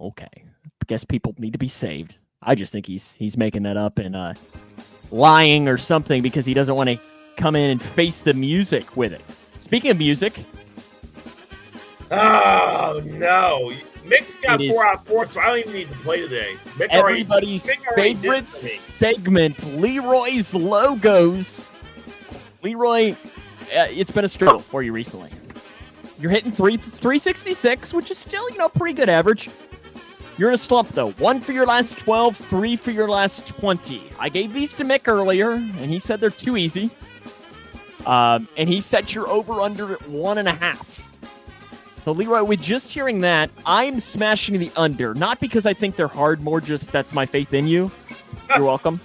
Okay. I guess people need to be saved. I just think he's making that up and lying or something because he doesn't want to come in and face the music with it. Speaking of music. Oh, no. Mick's got 4 out of 4, so I don't even need to play today. Everybody's favorite segment, Leroy's Logos. Leroy, it's been a struggle for you recently. You're hitting 366, which is still, pretty good average. You're in a slump, though. 1 for your last 12, 3 for your last 20. I gave these to Mick earlier, and he said they're too easy. And he set your over-under at 1.5. So, Leroy, with just hearing that, I'm smashing the under. Not because I think they're hard, more just that's my faith in you. You're welcome.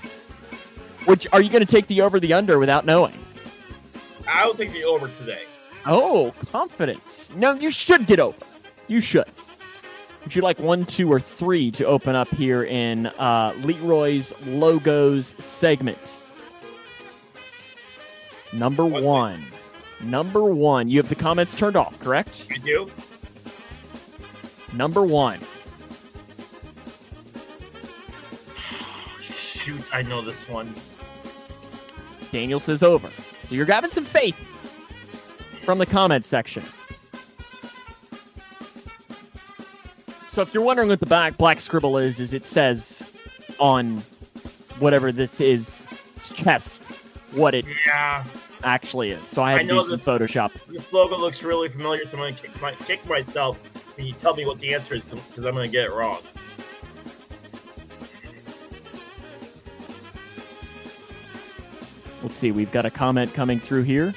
Are you going to take the over the under without knowing? I'll take the over today. Oh, confidence. No, you should get over. You should. Would you like 1, 2, or 3 to open up here in Leroy's Logos segment? Number one. Number 1. You have the comments turned off, correct? I do. Number 1. Shoot, I know this one. Daniel says over. So you're having some faith from the comments section. So if you're wondering what the black scribble is it says on whatever this is chest what it actually is. So I had to do some Photoshop. This logo looks really familiar, so I'm going to kick myself when you tell me what the answer is, because I'm going to get it wrong. Let's see. We've got a comment coming through here.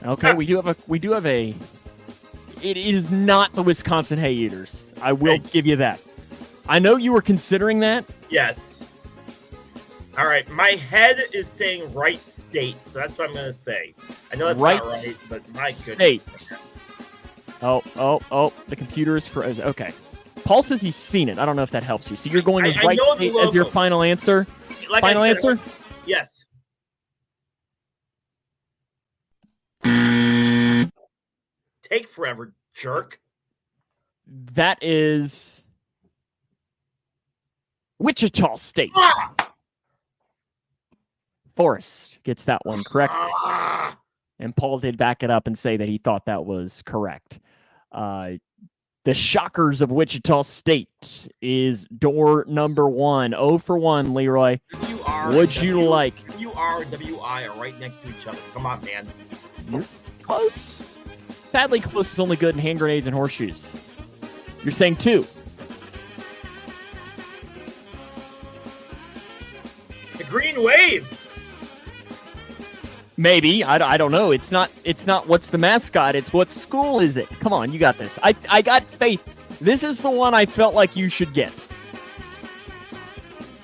Okay, we do have a. It is not the Wisconsin Hay Eaters. I will give you that. I know you were considering that. Yes. All right, my head is saying right state, so that's what I'm going to say. I know that's not right, but my state. Goodness. Oh, the computer is frozen. Okay. Paul says he's seen it. I don't know if that helps you. So you're going with right state as your final answer? Like final answer? Yes. Take forever, jerk. That is Wichita State. Forrest gets that one correct. And Paul did back it up and say that he thought that was correct. The Shockers of Wichita State is door number 1. 0 for 1, Leroy. Would you like? WR and WI are right next to each other. Come on, man. You're close. Sadly, close is only good in hand grenades and horseshoes. You're saying 2. The Green Wave. Maybe. I don't know. It's not what's the mascot. It's what school is it? Come on, you got this. I got faith. This is the one I felt like you should get.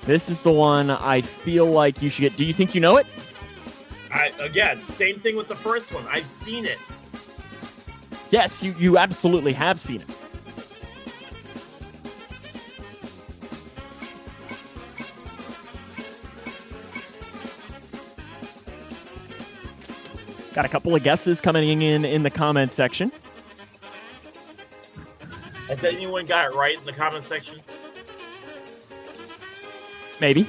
This is the one I feel like you should get. Do you think you know it? Again, same thing with the first one. I've seen it. Yes, you absolutely have seen it. Got a couple of guesses coming in the comment section. Has anyone got it right in the comment section? Maybe.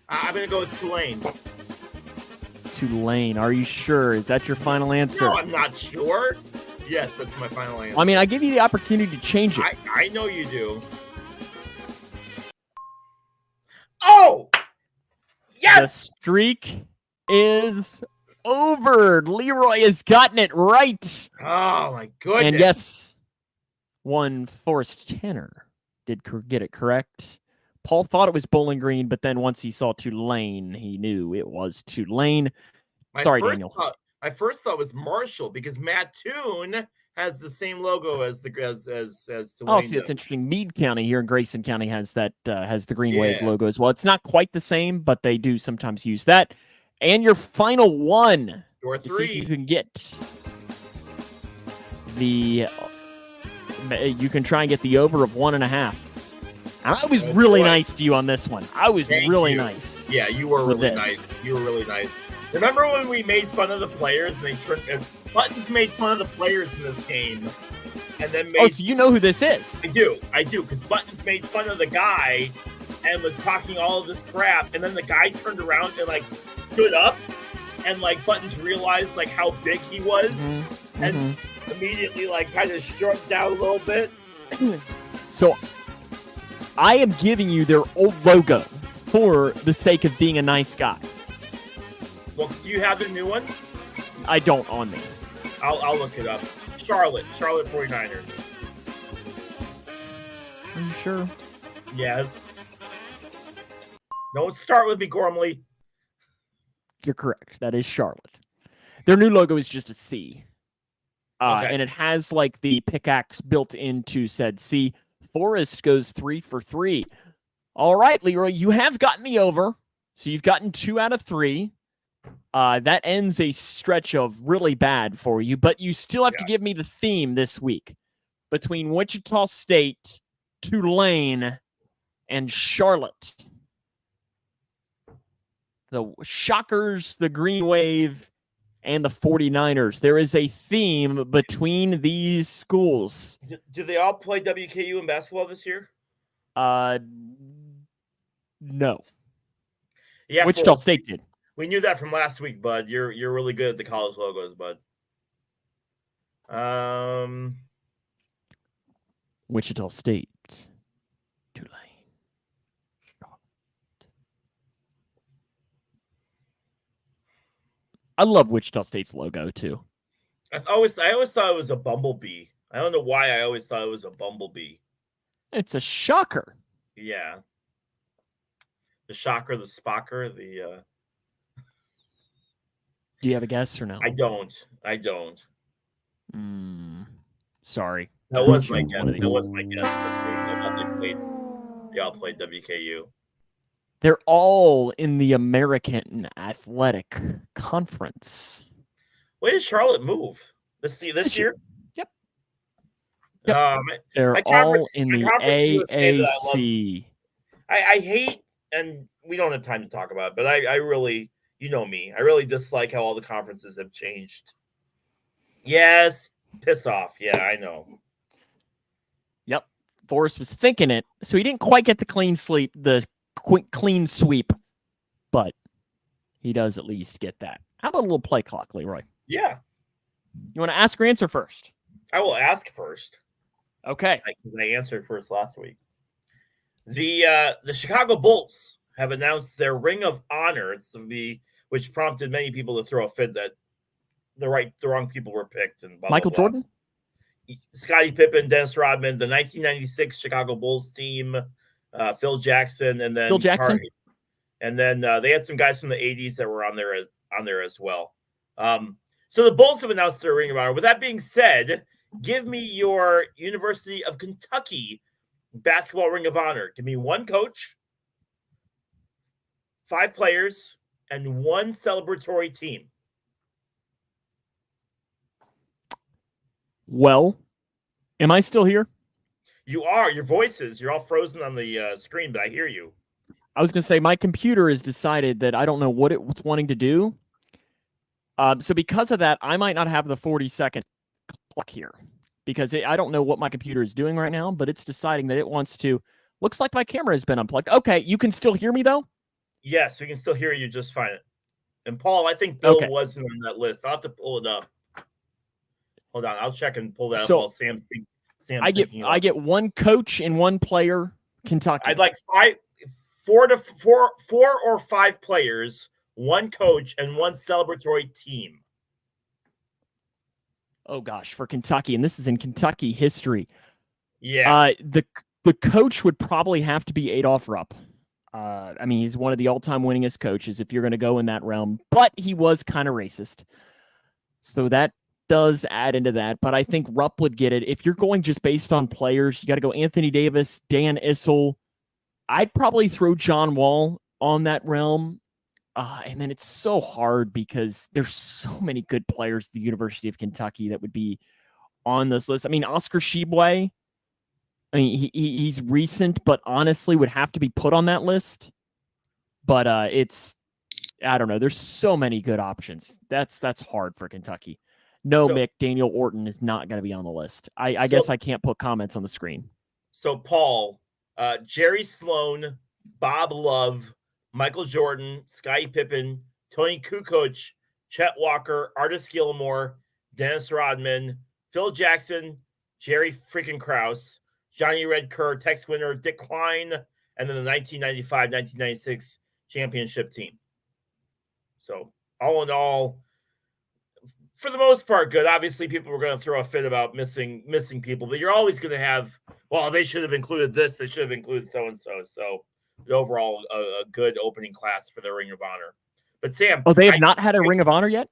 I'm going to go with Tulane. Tulane. Are you sure? Is that your final answer? No, I'm not sure. Yes, that's my final answer. I mean, I give you the opportunity to change it. I know you do. Oh! Yes! The streak is over. Leroy has gotten it right. Oh, my goodness. And yes, one Forrest Tanner did get it correct. Paul thought it was Bowling Green, but then once he saw Tulane, he knew it was Tulane. Sorry, Daniel. My first thought was Marshall because Matt Toon has the same logo as Tulane. Oh, see, it's interesting. Meade County here in Grayson County has that has the Green Wave logo as well. It's not quite the same, but they do sometimes use that. And your final one. Door 3. See if you can get the. You can try and get the over of 1.5. I was really nice to you on this one. I was really nice. Yeah, you were really nice. You were really nice. Remember when we made fun of the players and Buttons made fun of the players in this game, and then made. Oh, so you know who this is? I do, because Buttons made fun of the guy and was talking all of this crap, and then the guy turned around and stood up, and Buttons realized how big he was, and immediately kind of shrunk down a little bit. So I am giving you their old logo for the sake of being a nice guy. Well, do you have the new one? I don't on me. I'll look it up. Charlotte 49ers. Are you sure? Yes. Don't start with me, Gormley. You're correct. That is Charlotte. Their new logo is just a C. And it has the pickaxe built into said C. Forrest goes 3 for 3. All right, Leroy, you have gotten the over. So you've gotten 2 out of 3. That ends a stretch of really bad for you, but you still have to give me the theme this week between Wichita State, Tulane, and Charlotte. The Shockers, the Green Wave, and the 49ers. There is a theme between these schools. Do they all play WKU in basketball this year? No. Yeah, Wichita State did. We knew that from last week, bud. You're really good at the college logos, bud. Wichita State, Tulane. I love Wichita State's logo too. I always thought it was a bumblebee. I don't know why I always thought it was a bumblebee. It's a shocker. Yeah. The shocker, the spocker, the Do you have a guess or no? I don't. Sorry. That was my guess. That was my guess. They all played WKU. They're all in the American Athletic Conference. Where did Charlotte move? This year? Yep. They're all in the AAC. I hate, and we don't have time to talk about it, but I really, you know me, I really dislike how all the conferences have changed. Yes, piss off. Yeah, I know. Yep. Forrest was thinking it, so he didn't quite get the clean sweep, but he does at least get that. How about a little play clock, Leroy? Yeah. You want to ask or answer first? I will ask first. Okay. Because I answered first last week. The Chicago Bulls have announced their Ring of Honor. Which prompted many people to throw a fit that the wrong people were picked. And blah, Michael blah, blah. Jordan? Scottie Pippen, Dennis Rodman, the 1996 Chicago Bulls team, Phil Jackson, and then Phil Jackson. And then they had some guys from the 80s that were on there as well. So the Bulls have announced their Ring of Honor. With that being said, give me your University of Kentucky basketball Ring of Honor. Give me one coach, 5 players, and one celebratory team. Well, am I still here? You are. Your voices. You're all frozen on the screen, but I hear you. I was going to say my computer has decided that I don't know what it's wanting to do. So because of that, I might not have the 40-second clock here because I don't know what my computer is doing right now, but it's deciding that it wants to. Looks like my camera has been unplugged. Okay, you can still hear me though? Yes, we can still hear you just fine. And Paul, I think Bill Okay. wasn't on that list. I'll have to pull it up. Hold on, I'll check and pull that up while Sam's I get one coach and one player. Kentucky. I'd like four or five players, one coach, and one celebratory team. Oh gosh, for Kentucky, and this is in Kentucky history. Yeah. The coach would probably have to be Adolph Rupp. I mean, he's one of the all-time winningest coaches if you're going to go in that realm, but he was kind of racist. So that does add into that, but I think Rupp would get it. If you're going just based on players, you got to go Anthony Davis, Dan Issel. I'd probably throw John Wall on that realm. And then it's so hard because there's so many good players at the University of Kentucky that would be on this list. I mean, Oscar Tshiebwe, I mean, he's recent, but honestly would have to be put on that list. But I don't know. There's so many good options. That's hard for Kentucky. No, Mick, Daniel Orton is not going to be on the list. I guess I can't put comments on the screen. So, Paul, Jerry Sloan, Bob Love, Michael Jordan, Scottie Pippen, Tony Kukoc, Chet Walker, Artis Gilmore, Dennis Rodman, Phil Jackson, Jerry freaking Krause, Johnny Red Kerr, Tex Winter, Dick Klein, and then the 1995-1996 championship team. So, all in all, for the most part, good. Obviously, people were going to throw a fit about missing people, but you're always going to have, well, they should have included this. They should have included so-and-so. So, overall, a good opening class for the Ring of Honor. But, Sam. Oh, they have not had a Ring of Honor yet?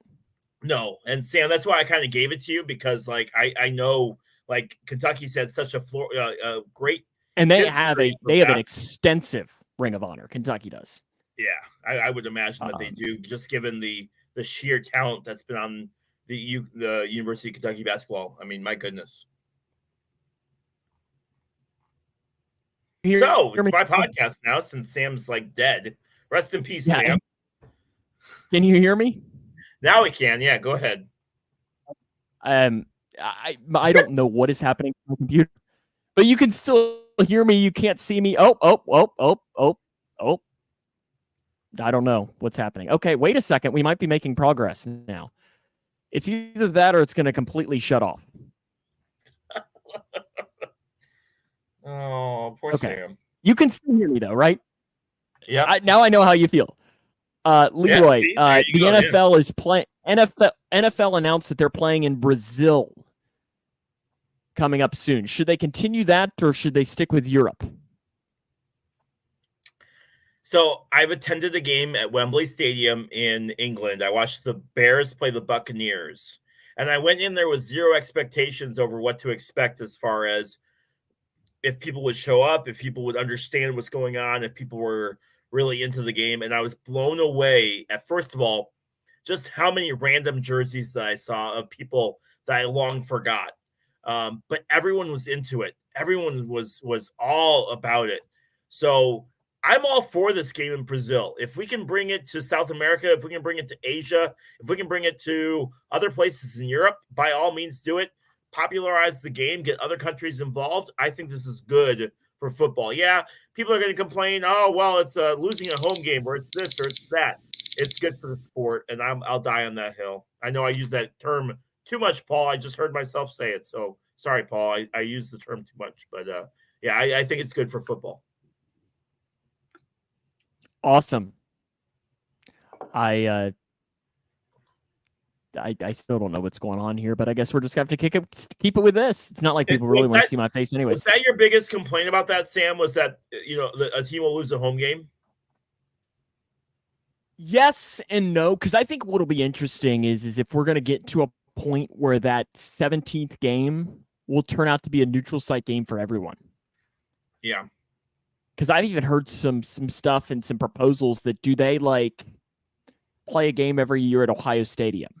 No. And, Sam, that's why I kind of gave it to you because, like, I know, like, Kentucky's had such a great. And they have an extensive Ring of Honor. Kentucky does. Yeah, I would imagine that they do, just given the sheer talent that's been on the University of Kentucky basketball. I mean, my goodness. So it's my podcast now since Sam's like dead. Rest in peace, Sam. Can you hear me? Now we can. Yeah, go ahead. I don't know what is happening to my computer, but you can still hear me. You can't see me. Oh. I don't know what's happening. Okay, wait a second. We might be making progress now. It's either that or it's going to completely shut off. Oh, poor Sam. You can still hear me though, right? Yeah. Now I know how you feel. Leroy, the NFL is playing. NFL announced that they're playing in Brazil coming up soon. Should they continue that or should they stick with Europe? So I've attended a game at Wembley Stadium in England. I watched the Bears play the Buccaneers. And I went in there with zero expectations over what to expect as far as if people would show up, if people would understand what's going on, if people were really into the game. And I was blown away at, first of all, just how many random jerseys that I saw of people that I long forgot. But everyone was into it. Everyone was all about it. So I'm all for this game in Brazil. If we can bring it to South America, if we can bring it to Asia, if we can bring it to other places in Europe, by all means do it. Popularize the game, get other countries involved. I think this is good for football. Yeah, people are going to complain, oh, well, it's losing a home game, or it's this, or it's that. It's good for the sport, and I'll die on that hill. I know I use that term too much, Paul. I just heard myself say it, so sorry, Paul. I use the term too much, but yeah, I think it's good for football. Awesome. I still don't know what's going on here, but I guess we're just going to have to keep it with this. It's not like people really want to see my face anyway. Was that your biggest complaint about that, Sam? Was that, a team will lose a home game? Yes and no, because I think what'll be interesting is if we're going to get to a point where that 17th game will turn out to be a neutral site game for everyone. Yeah. Because I've even heard some stuff and some proposals that do they like play a game every year at Ohio Stadium?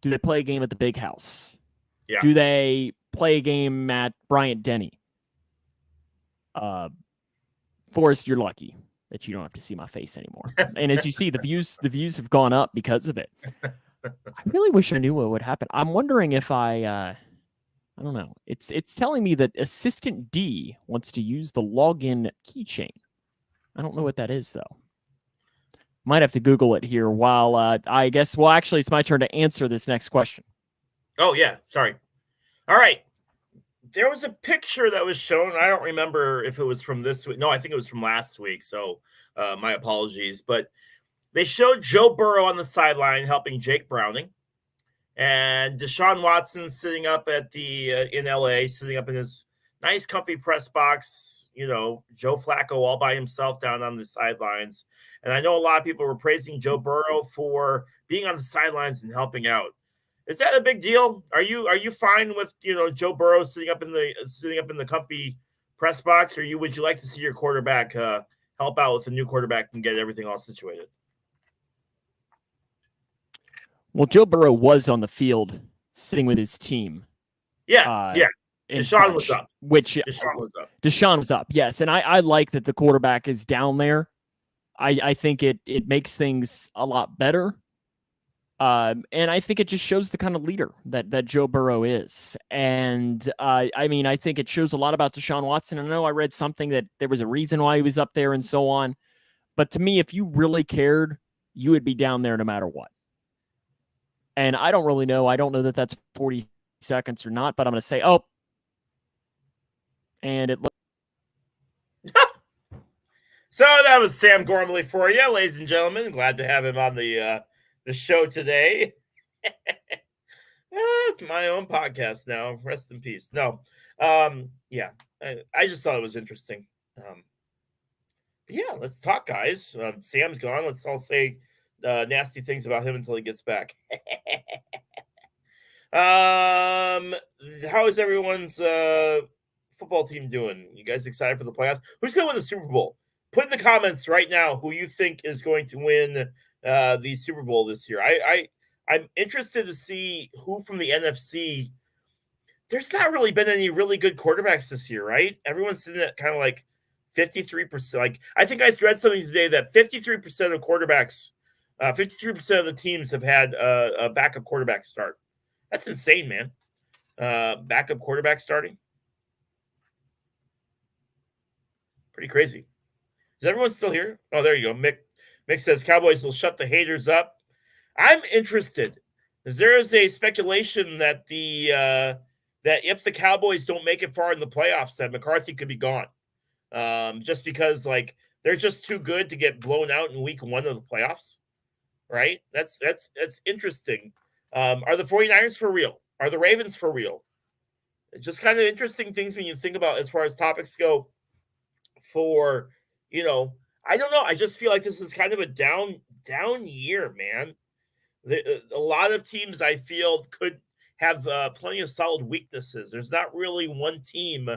Do they play a game at the Big House? Yeah. Do they play a game at Bryant Denny? Forrest, you're lucky. that you don't have to see my face anymore. And as you see, the views have gone up because of it. I really wish I knew what would happen. I'm wondering if I don't know. It's telling me that Assistant D wants to use the login keychain. I don't know what that is, though. Might have to Google it here while I guess. Well, actually, it's my turn to answer this next question. Oh, yeah. Sorry. All right. There was a picture that was shown. I don't remember if it was from this week. No, I think it was from last week. So my apologies. But they showed Joe Burrow on the sideline helping Jake Browning. And Deshaun Watson sitting up at in LA, sitting up in his nice, comfy press box. Joe Flacco all by himself down on the sidelines. And I know a lot of people were praising Joe Burrow for being on the sidelines and helping out. Is that a big deal? Are you fine with Joe Burrow sitting up in the comfy press box, or would you like to see your quarterback help out with the new quarterback and get everything all situated? Well, Joe Burrow was on the field sitting with his team. Yeah. Deshaun was up. Deshaun was up, yes. And I like that the quarterback is down there. I think it makes things a lot better. And I think it just shows the kind of leader that Joe Burrow is. And I think it shows a lot about Deshaun Watson. I know I read something that there was a reason why he was up there and so on. But to me, if you really cared, you would be down there no matter what. And I don't really know. I don't know that that's 40 seconds or not, but I'm going to say, and it looked. So that was Sam Gormley for you, ladies and gentlemen. Glad to have him on the show today. It's my own podcast now. Rest in peace. No. Yeah. I just thought it was interesting. Yeah, let's talk, guys. Sam's gone. Let's all say nasty things about him until he gets back. How is everyone's football team doing? You guys excited for the playoffs? Who's going to win the Super Bowl? Put in the comments right now who you think is going to win the Super Bowl this year. I'm interested to see who from the NFC. There's not really been any really good quarterbacks this year, right? Everyone's sitting at kind of like 53%. Like, I think I read something today that 53% of quarterbacks, 53% of the teams have had a backup quarterback start. That's insane, man. Backup quarterback starting. Pretty crazy. Is everyone still here? Oh, there you go. Mick says Cowboys will shut the haters up. I'm interested. There is a speculation that that if the Cowboys don't make it far in the playoffs, that McCarthy could be gone. Just because they're just too good to get blown out in week 1 of the playoffs. Right? That's interesting. Are the 49ers for real? Are the Ravens for real? It's just kind of interesting things when you think about as far as topics go for, I don't know. I just feel like this is kind of a down year, man. A lot of teams I feel could have plenty of solid weaknesses. There's not really one team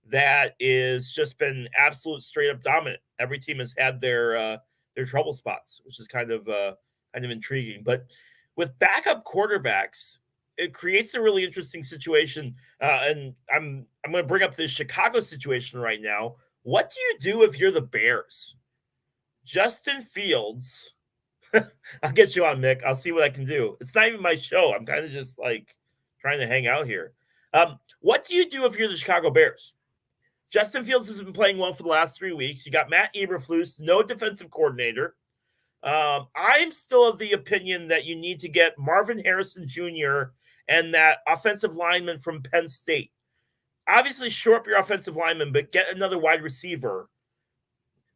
that is just been absolute straight up dominant. Every team has had their trouble spots, which is kind of intriguing. But with backup quarterbacks, it creates a really interesting situation. And I'm going to bring up the Chicago situation right now. What do you do if you're the Bears? Justin Fields. I'll get you on, Mick. I'll see what I can do. It's not even my show. I'm kind of just trying to hang out here. What do you do if you're the Chicago Bears? Justin Fields has been playing well for the last 3 weeks. You got Matt Eberflus, no defensive coordinator. I'm still of the opinion that you need to get Marvin Harrison Jr. and that offensive lineman from Penn State. Obviously, shore up your offensive lineman, but get another wide receiver.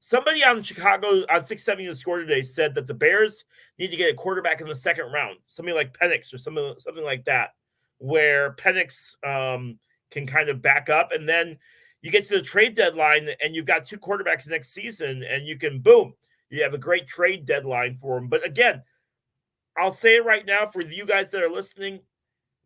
Somebody on Chicago on 670 The Score today said that the Bears need to get a quarterback in the second round, something like Penix or something like that, where Penix can kind of back up, and then you get to the trade deadline and you've got 2 quarterbacks next season, and you can boom, you have a great trade deadline for them. But again, I'll say it right now for you guys that are listening: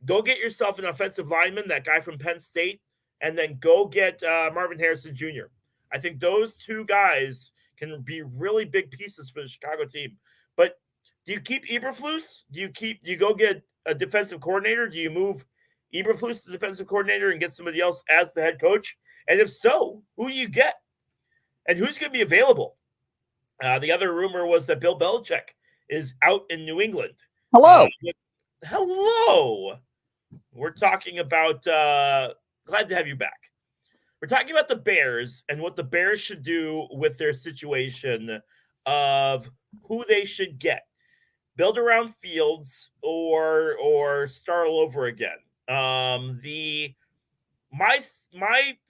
go get yourself an offensive lineman, that guy from Penn State, and then go get Marvin Harrison Jr. I think those 2 guys can be really big pieces for the Chicago team. But do you keep Eberflus? Do you go get a defensive coordinator? Do you move Eberflus to defensive coordinator and get somebody else as the head coach? And if so, who do you get? And who's going to be available? The other rumor was that Bill Belichick is out in New England. Hello. Hello. We're talking about, glad to have you back. We're talking about the Bears and what the Bears should do with their situation of who they should get. Build around Fields or start all over again. My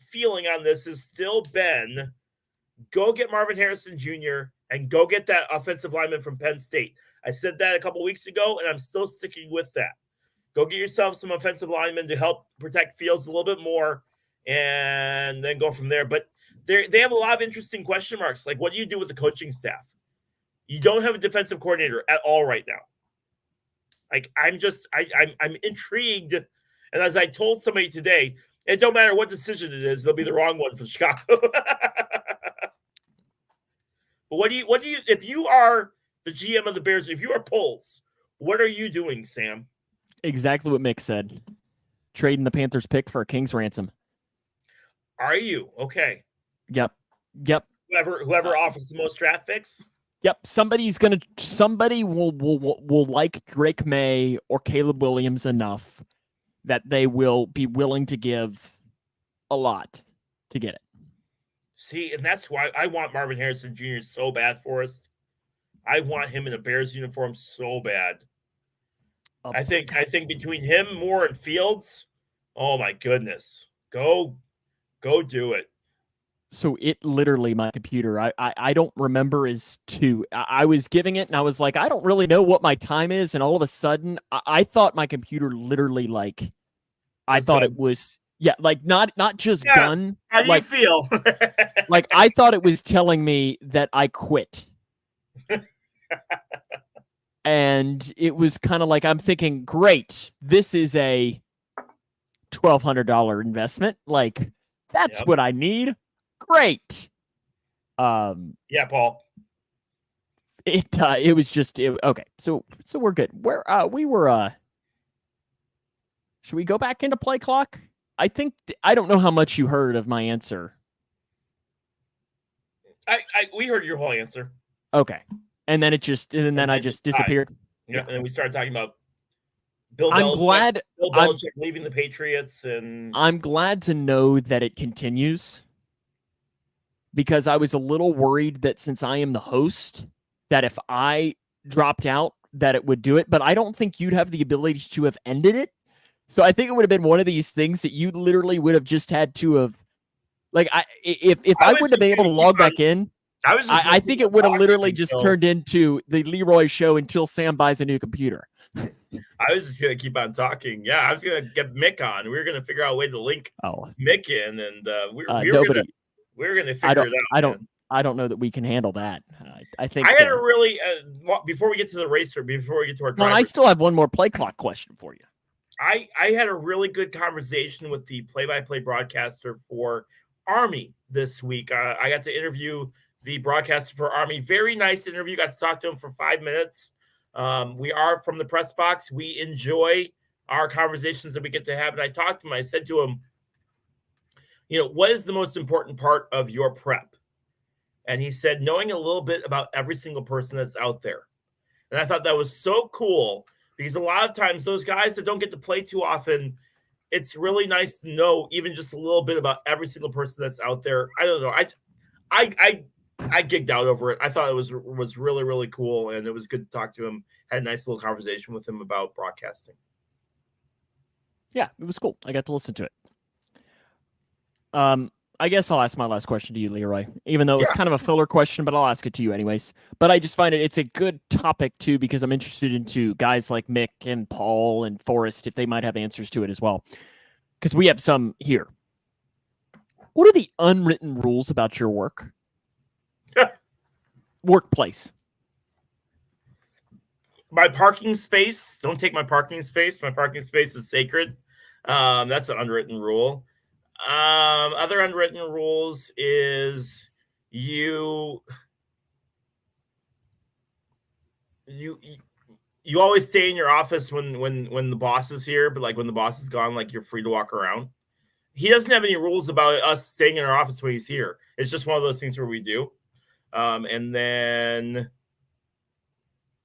feeling on this has still been go get Marvin Harrison Jr. and go get that offensive lineman from Penn State. I said that a couple weeks ago, and I'm still sticking with that. Go get yourself some offensive linemen to help protect Fields a little bit more, and then go from there. But they have a lot of interesting question marks. Like, what do you do with the coaching staff? You don't have a defensive coordinator at all right now. Like, I'm intrigued. And as I told somebody today, it don't matter what decision it is, it'll be the wrong one for Chicago. But what do you if you are the GM of the Bears, if you are Poles, what are you doing, Sam? Exactly what Mick said. Trading the Panthers pick for a king's ransom. Are you? Okay. Yep. Whoever offers the most draft picks? Yep. Somebody will like Drake May or Caleb Williams enough that they will be willing to give a lot to get it. See, and that's why I want Marvin Harrison Jr. so bad, Forrest. I want him in a Bears uniform so bad. I think between him, Moore, and Fields, oh my goodness. Go do it. So it literally, my computer, I don't remember is 2. I was giving it and I was like, I don't really know what my time is. And all of a sudden, I thought my computer literally I thought it was, like not just done. How do you feel? Like I thought it was telling me that I quit. And it was kind of like, I'm thinking, great, this is a $1,200 investment. Like, that's what I need. Great. Yeah, Paul. It was just okay. So we're good. Should we go back into play clock? I don't know how much you heard of my answer. We heard your whole answer. Okay. And then I just disappeared. Yeah, and then we started talking about Bill Belichick leaving the Patriots, and I'm glad to know that it continues, because I was a little worried that since I am the host, that if I dropped out, that it would do it. But I don't think you'd have the ability to have ended it. So I think it would have been one of these things that you literally would have just had to have, like, if I wouldn't have been able to log back in. I think it would have literally just turned into the Leroy show until Sam buys a new computer. I was just going to keep on talking. Yeah, I was going to get Mick on. We were going to figure out a way to link Mick in, and we were going to figure it out. I don't know that we can handle that. I think I had a really before we get to the racer, before we get to our drivers, I still have one more play clock question for you. I had a really good conversation with the play-by-play broadcaster for Army this week. I got to interview the broadcaster for Army. Very nice interview. Got to talk to him for 5 minutes. We are from the press box. We enjoy our conversations that we get to have. And I talked to him. I said to him, what is the most important part of your prep? And he said, knowing a little bit about every single person that's out there. And I thought that was so cool, because a lot of times those guys that don't get to play too often, it's really nice to know even just a little bit about every single person that's out there. I don't know. I gigged out over it. I thought it was really, really cool, and it was good to talk to him. Had a nice little conversation with him about broadcasting. Yeah, it was cool. I got to listen to it. I guess I'll ask my last question to you, Leroy, even though it was kind of a filler question, but I'll ask it to you anyways. But I just find it's a good topic, too, because I'm interested into guys like Mick and Paul and Forrest, if they might have answers to it as well, because we have some here. What are the unwritten rules about your work? Workplace. My parking space. Don't take my parking space. My parking space is sacred. That's an unwritten rule. Other unwritten rules is you always stay in your office when the boss is here, but like when the boss is gone, like you're free to walk around. He doesn't have any rules about us staying in our office when he's here. It's just one of those things where we do. And then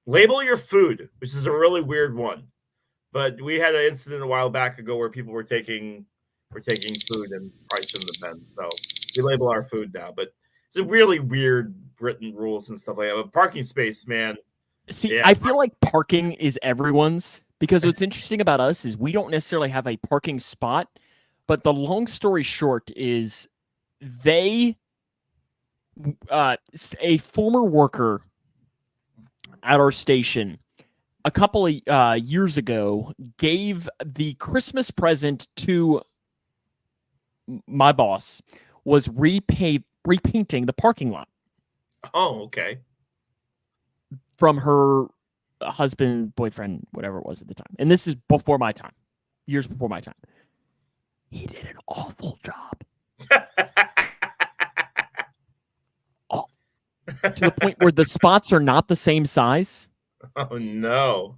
label your food, which is a really weird one. But we had an incident a while back ago where people were taking food and probably shouldn't have been. So we label our food now. But it's a really weird written rules and stuff like that. But parking space, man. See, Yeah. I feel like parking is everyone's, because what's interesting about us is we don't necessarily have a parking spot, but the long story short is a former worker at our station a couple of years ago gave the Christmas present to my boss was repainting the parking lot. Oh, okay. From her husband, boyfriend, whatever it was at the time. And this is before my time, years before my time. He did an awful job. To the point where the spots are not the same size. Oh, no.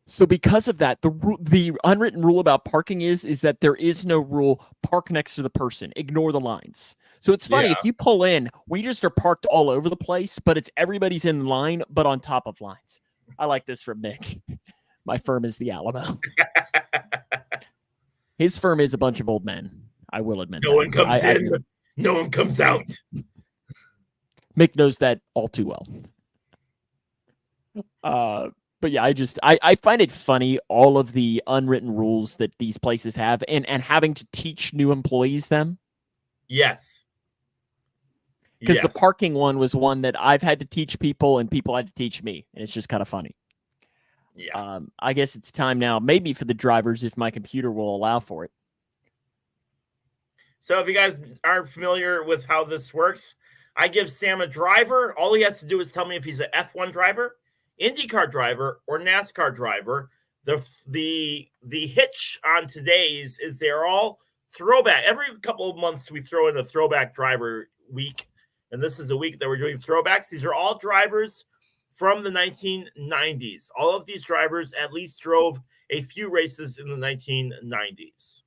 So because of that, the unwritten rule about parking is that there is no rule, park next to the person, ignore the lines. So it's funny, if you pull in, we just are parked all over the place, but it's everybody's in line, but on top of lines. I like this from Nick. My firm is the Alamo. His firm is a bunch of old men. I will admit no one comes in. No one comes out. Mick knows that all too well. But yeah, I find it funny, all of the unwritten rules that these places have and having to teach new employees them. Yes. Because the parking one was one that I've had to teach people and people had to teach me. And it's just kind of funny. Yeah. I guess it's time now, maybe for the drivers, if my computer will allow for it. So if you guys aren't familiar with how this works, I give Sam a driver. All he has to do is tell me if he's an F1 driver, IndyCar driver, or NASCAR driver. The hitch on today's is they're all throwback. Every couple of months we throw in a throwback driver week, and this is a week that we're doing throwbacks. These are all drivers from the 1990s. All of these drivers at least drove a few races in the 1990s.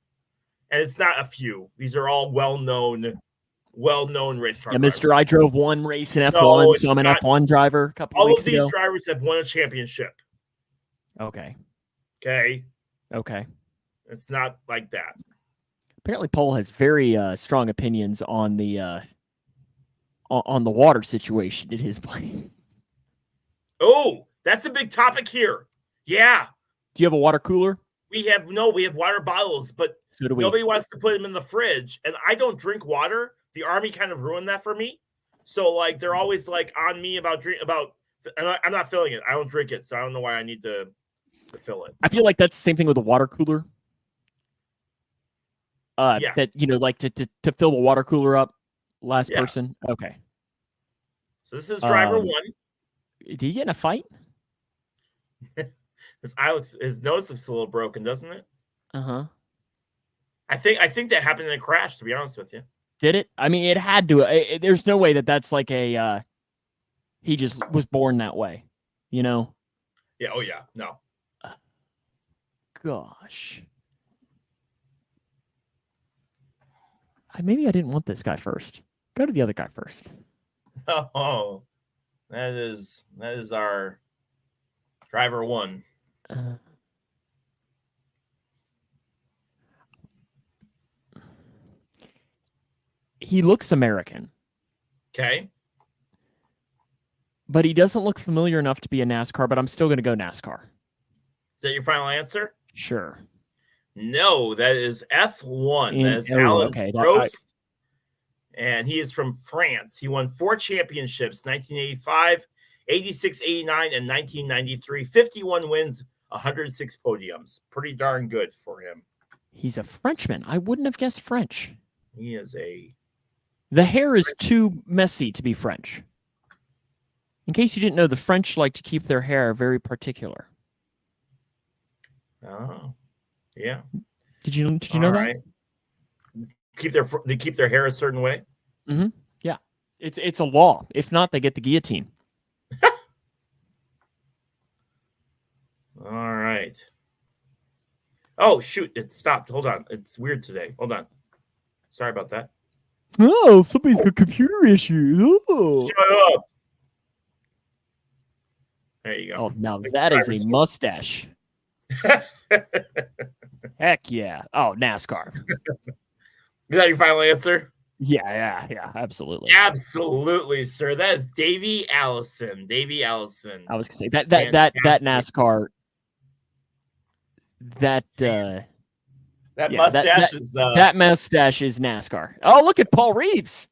And it's not a few. These are all well-known race car drivers. Mr. I drove one race in F1, so I'm an F1 driver a couple of weeks ago. All of these drivers have won a championship. Okay. It's not like that. Apparently, Paul has very strong opinions on the water situation at his place. Oh, that's a big topic here. Yeah. Do you have a water cooler? We have water bottles, but so do we. Nobody wants to put them in the fridge. And I don't drink water. The Army kind of ruined that for me. So like they're always like on me and I'm not filling it. I don't drink it, so I don't know why I need to fill it. I feel like that's the same thing with a water cooler. Yeah. That like to fill the water cooler up. Last person. Okay. So this is driver one. Did he get in a fight? His nose looks a little broken, doesn't it? Uh-huh. I think that happened in a crash, to be honest with you. Did it? I mean, it had to. There's no way that's like a. He just was born that way, Yeah. Oh yeah. No. Gosh. Maybe I didn't want this guy first. Go to the other guy first. Oh, that is our driver one. He looks American. Okay. But he doesn't look familiar enough to be a NASCAR, but I'm still going to go NASCAR. Is that your final answer? Sure. No, that is F1. That is Alan Prost. And he is from France. He won 4 championships, 1985, 86, 89, and 1993. 51 wins, 106 podiums. Pretty darn good for him. He's a Frenchman. I wouldn't have guessed French. He is a... The hair is too messy to be French. In case you didn't know, the French like to keep their hair very particular. Oh, yeah. Did you know that? They keep their hair a certain way. Mm-hmm. Yeah, it's a law. If not, they get the guillotine. All right. Oh shoot! It stopped. Hold on. It's weird today. Hold on. Sorry about that. Oh, somebody's got computer issues. Oh. Shut up. There you go. Oh, now that is a mustache. Heck yeah. Oh, NASCAR. Is that your final answer? Yeah, absolutely. Absolutely, sir. That is Davey Allison. Davey Allison. I was gonna say that NASCAR. That mustache is that mustache is NASCAR. Oh, look at Paul Reeves.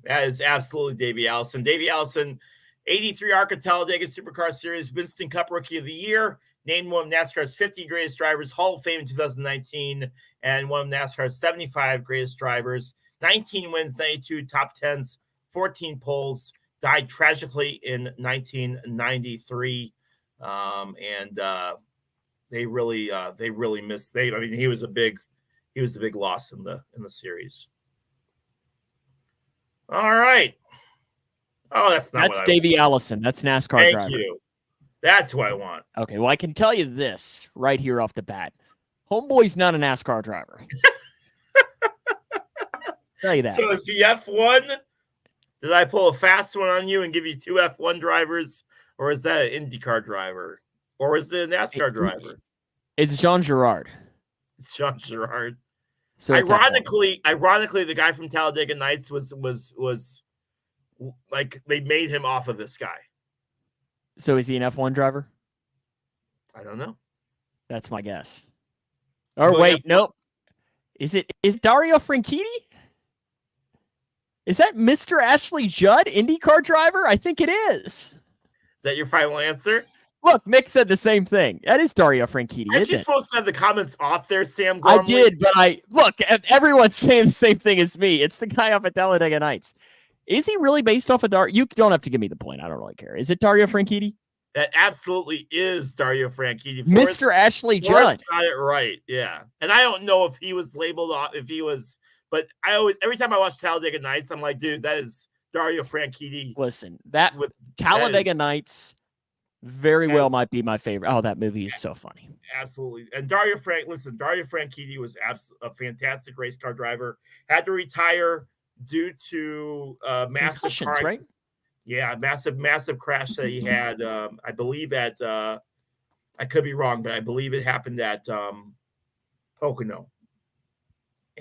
That is absolutely Davey Allison. Davey Allison, 83 ARCA Talladega Supercar Series Winston Cup Rookie of the Year, named one of NASCAR's 50 greatest drivers, Hall of Fame in 2019, and one of NASCAR's 75 greatest drivers. 19 wins, 92 top 10s, 14 poles. Died tragically in 1993, and they really missed. I mean, he was a big loss in the series. All right. Oh, that's Davey Allison. That's NASCAR driver. Thank you. That's what I want. Okay, well, I can tell you this right here off the bat. Homeboy's not a NASCAR driver. Tell you that. So is he F1? Did I pull a fast one on you and give you 2 F1 drivers? Or is that an IndyCar driver? Or is it a NASCAR driver? It's Jean Girard. It's Jean Girard. So ironically, the guy from Talladega Nights was like they made him off of this guy. So is he an F1 driver? I don't know. That's my guess. Or wait, nope. Is Dario Franchitti? Is that Mr. Ashley Judd, IndyCar driver? I think it is. Is that your final answer? Look, Mick said the same thing. That is Dario Franchitti. Aren't you supposed to have the comments off there, Sam? I did, but everyone's saying the same thing as me. It's the guy off at Talladega Nights. Is he really based off of Dario? You don't have to give me the point. I don't really care. Is it Dario Franchitti? That absolutely is Dario Franchitti. Mr. Ashley Judd. Got it right, yeah. And I don't know if he was labeled off, but every time I watch Talladega Nights, I'm like, dude, that is Dario Franchitti. Listen, Talladega Nights very well might be my favorite. Oh, that movie is so funny. Absolutely. And Dario Franchitti was a fantastic race car driver. Had to retire due to massive crash, right? Yeah, massive crash that he had. I believe at I could be wrong, but I believe it happened at Pocono.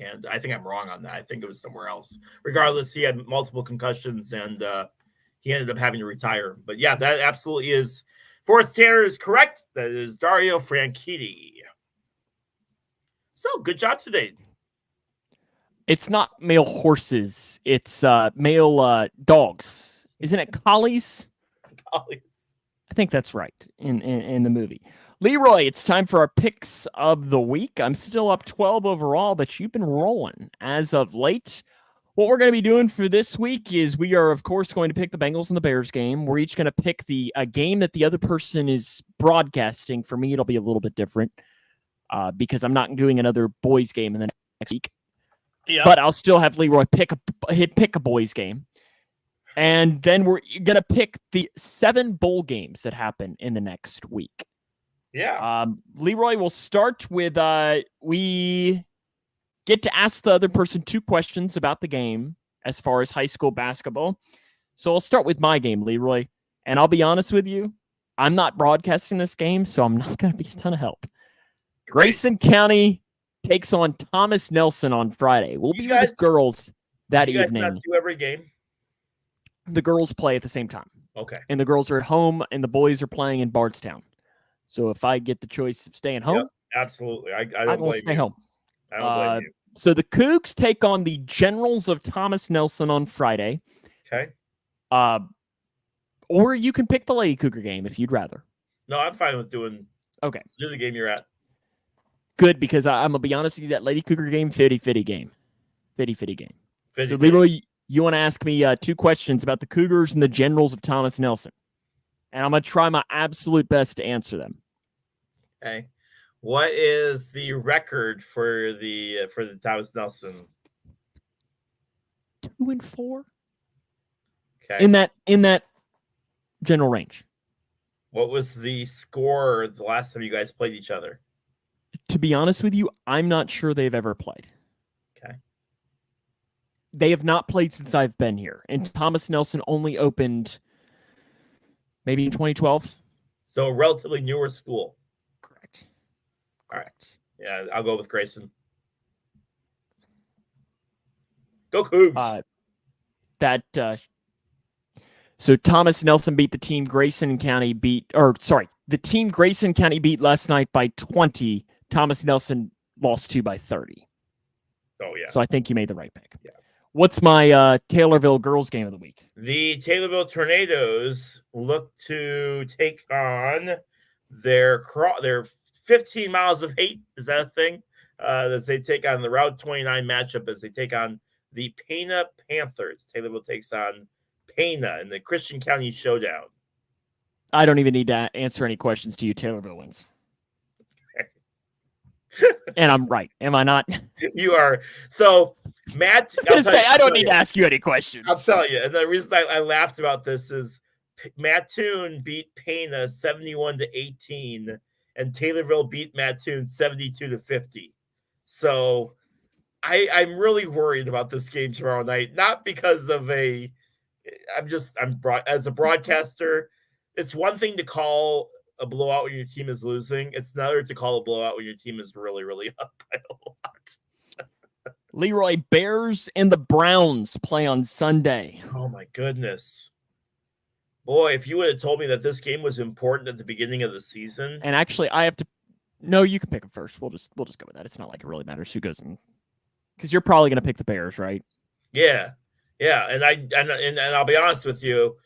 And I think I'm wrong on that. I think it was somewhere else. Regardless, he had multiple concussions and he ended up having to retire. But yeah, that absolutely is. Forrest Tanner is correct. That is Dario Franchitti. So good job today. It's not male horses. It's male dogs. Isn't it collies? Collies. I think that's right in the movie. Leroy, it's time for our picks of the week. I'm still up 12 overall, but you've been rolling as of late. What we're going to be doing for this week is we are, of course, going to pick the Bengals and the Bears game. We're each going to pick a game that the other person is broadcasting. For me, it'll be a little bit different because I'm not doing another boys game in the next week. Yeah. But I'll still have Leroy pick a boys game. And then we're going to pick the 7 bowl games that happen in the next week. Yeah. Leroy, will start with we get to ask the other person 2 questions about the game as far as high school basketball. So I'll start with my game, Leroy. And I'll be honest with you, I'm not broadcasting this game, so I'm not going to be a ton of help. Great. Grayson County takes on Thomas Nelson on Friday. We'll be with the girls that evening. You guys not do every game? The girls play at the same time. Okay. And the girls are at home, and the boys are playing in Bardstown. So if I get the choice of staying home, absolutely. I don't blame stay you. Home. I don't blame you. So the Cougs take on the Generals of Thomas Nelson on Friday. Okay. Or you can pick the Lady Cougar game if you'd rather. No, I'm fine with doing the game you're at. Good, because I'm going to be honest with you, that Lady Cougar game, fitty game. Fitty game. So Leroy, you want to ask me 2 questions about the Cougars and the Generals of Thomas Nelson. And I'm going to try my absolute best to answer them. Okay. What is the record for the Thomas Nelson? 2-4. Okay. In that general range. What was the score the last time you guys played each other? To be honest with you, I'm not sure they've ever played. Okay. They have not played since I've been here, and Thomas Nelson only opened maybe in 2012. So a relatively newer school. Correct. All right. Yeah, I'll go with Grayson. Go Cougs. So Thomas Nelson beat the team Grayson County the team Grayson County beat last night by 20. Thomas Nelson lost to by 30. Oh, yeah. So I think you made the right pick. Yeah. What's my Taylorville girls game of the week? The Taylorville Tornadoes look to take on their 15 miles of hate. Is that a thing? As they take on the Route 29 matchup, as they take on the Pana Panthers. Taylorville takes on Pana in the Christian County Showdown. I don't even need to answer any questions to you. Taylorville wins. And I'm right. Am I not? You are. So, Matt, I don't need to ask you any questions. I'll tell you. And the reason I laughed about this is Mattoon beat Pana 71-18, and Taylorville beat Mattoon 72-50. So, I'm really worried about this game tomorrow night. Not because of as a broadcaster, it's one thing to call a blowout when your team is losing. It's another to call a blowout when your team is really, really up by a lot. Leroy, Bears and the Browns play on Sunday. Oh my goodness. Boy, if you would have told me that this game was important at the beginning of the season. And actually, I have to. No, you can pick them first. We'll just go with that. It's not like it really matters who goes in, because you're probably going to pick the Bears, right? Yeah, and I'll be honest with you.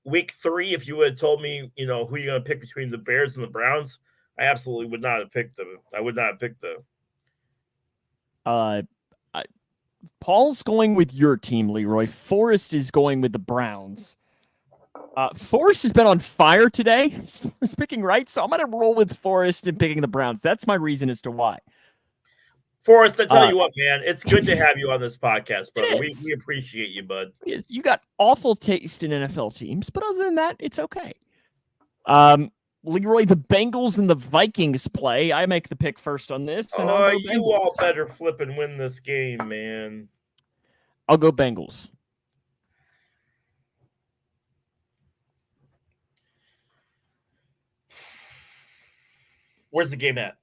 Week 3, if you would have told me, who you're going to pick between the Bears and the Browns, I absolutely would not have picked them. I would not have picked them. Paul's going with your team, Leroy. Forrest is going with the Browns. Forrest has been on fire today. He's picking right, so I'm going to roll with Forrest and picking the Browns. That's my reason as to why. Forrest, I tell you what, man, it's good to have you on this podcast, brother. We appreciate you, bud. Yes, you got awful taste in NFL teams, but other than that, it's okay. Leroy, the Bengals and the Vikings play. I make the pick first on this. And I'll go you all better flip and win this game, man. I'll go Bengals. Where's the game at?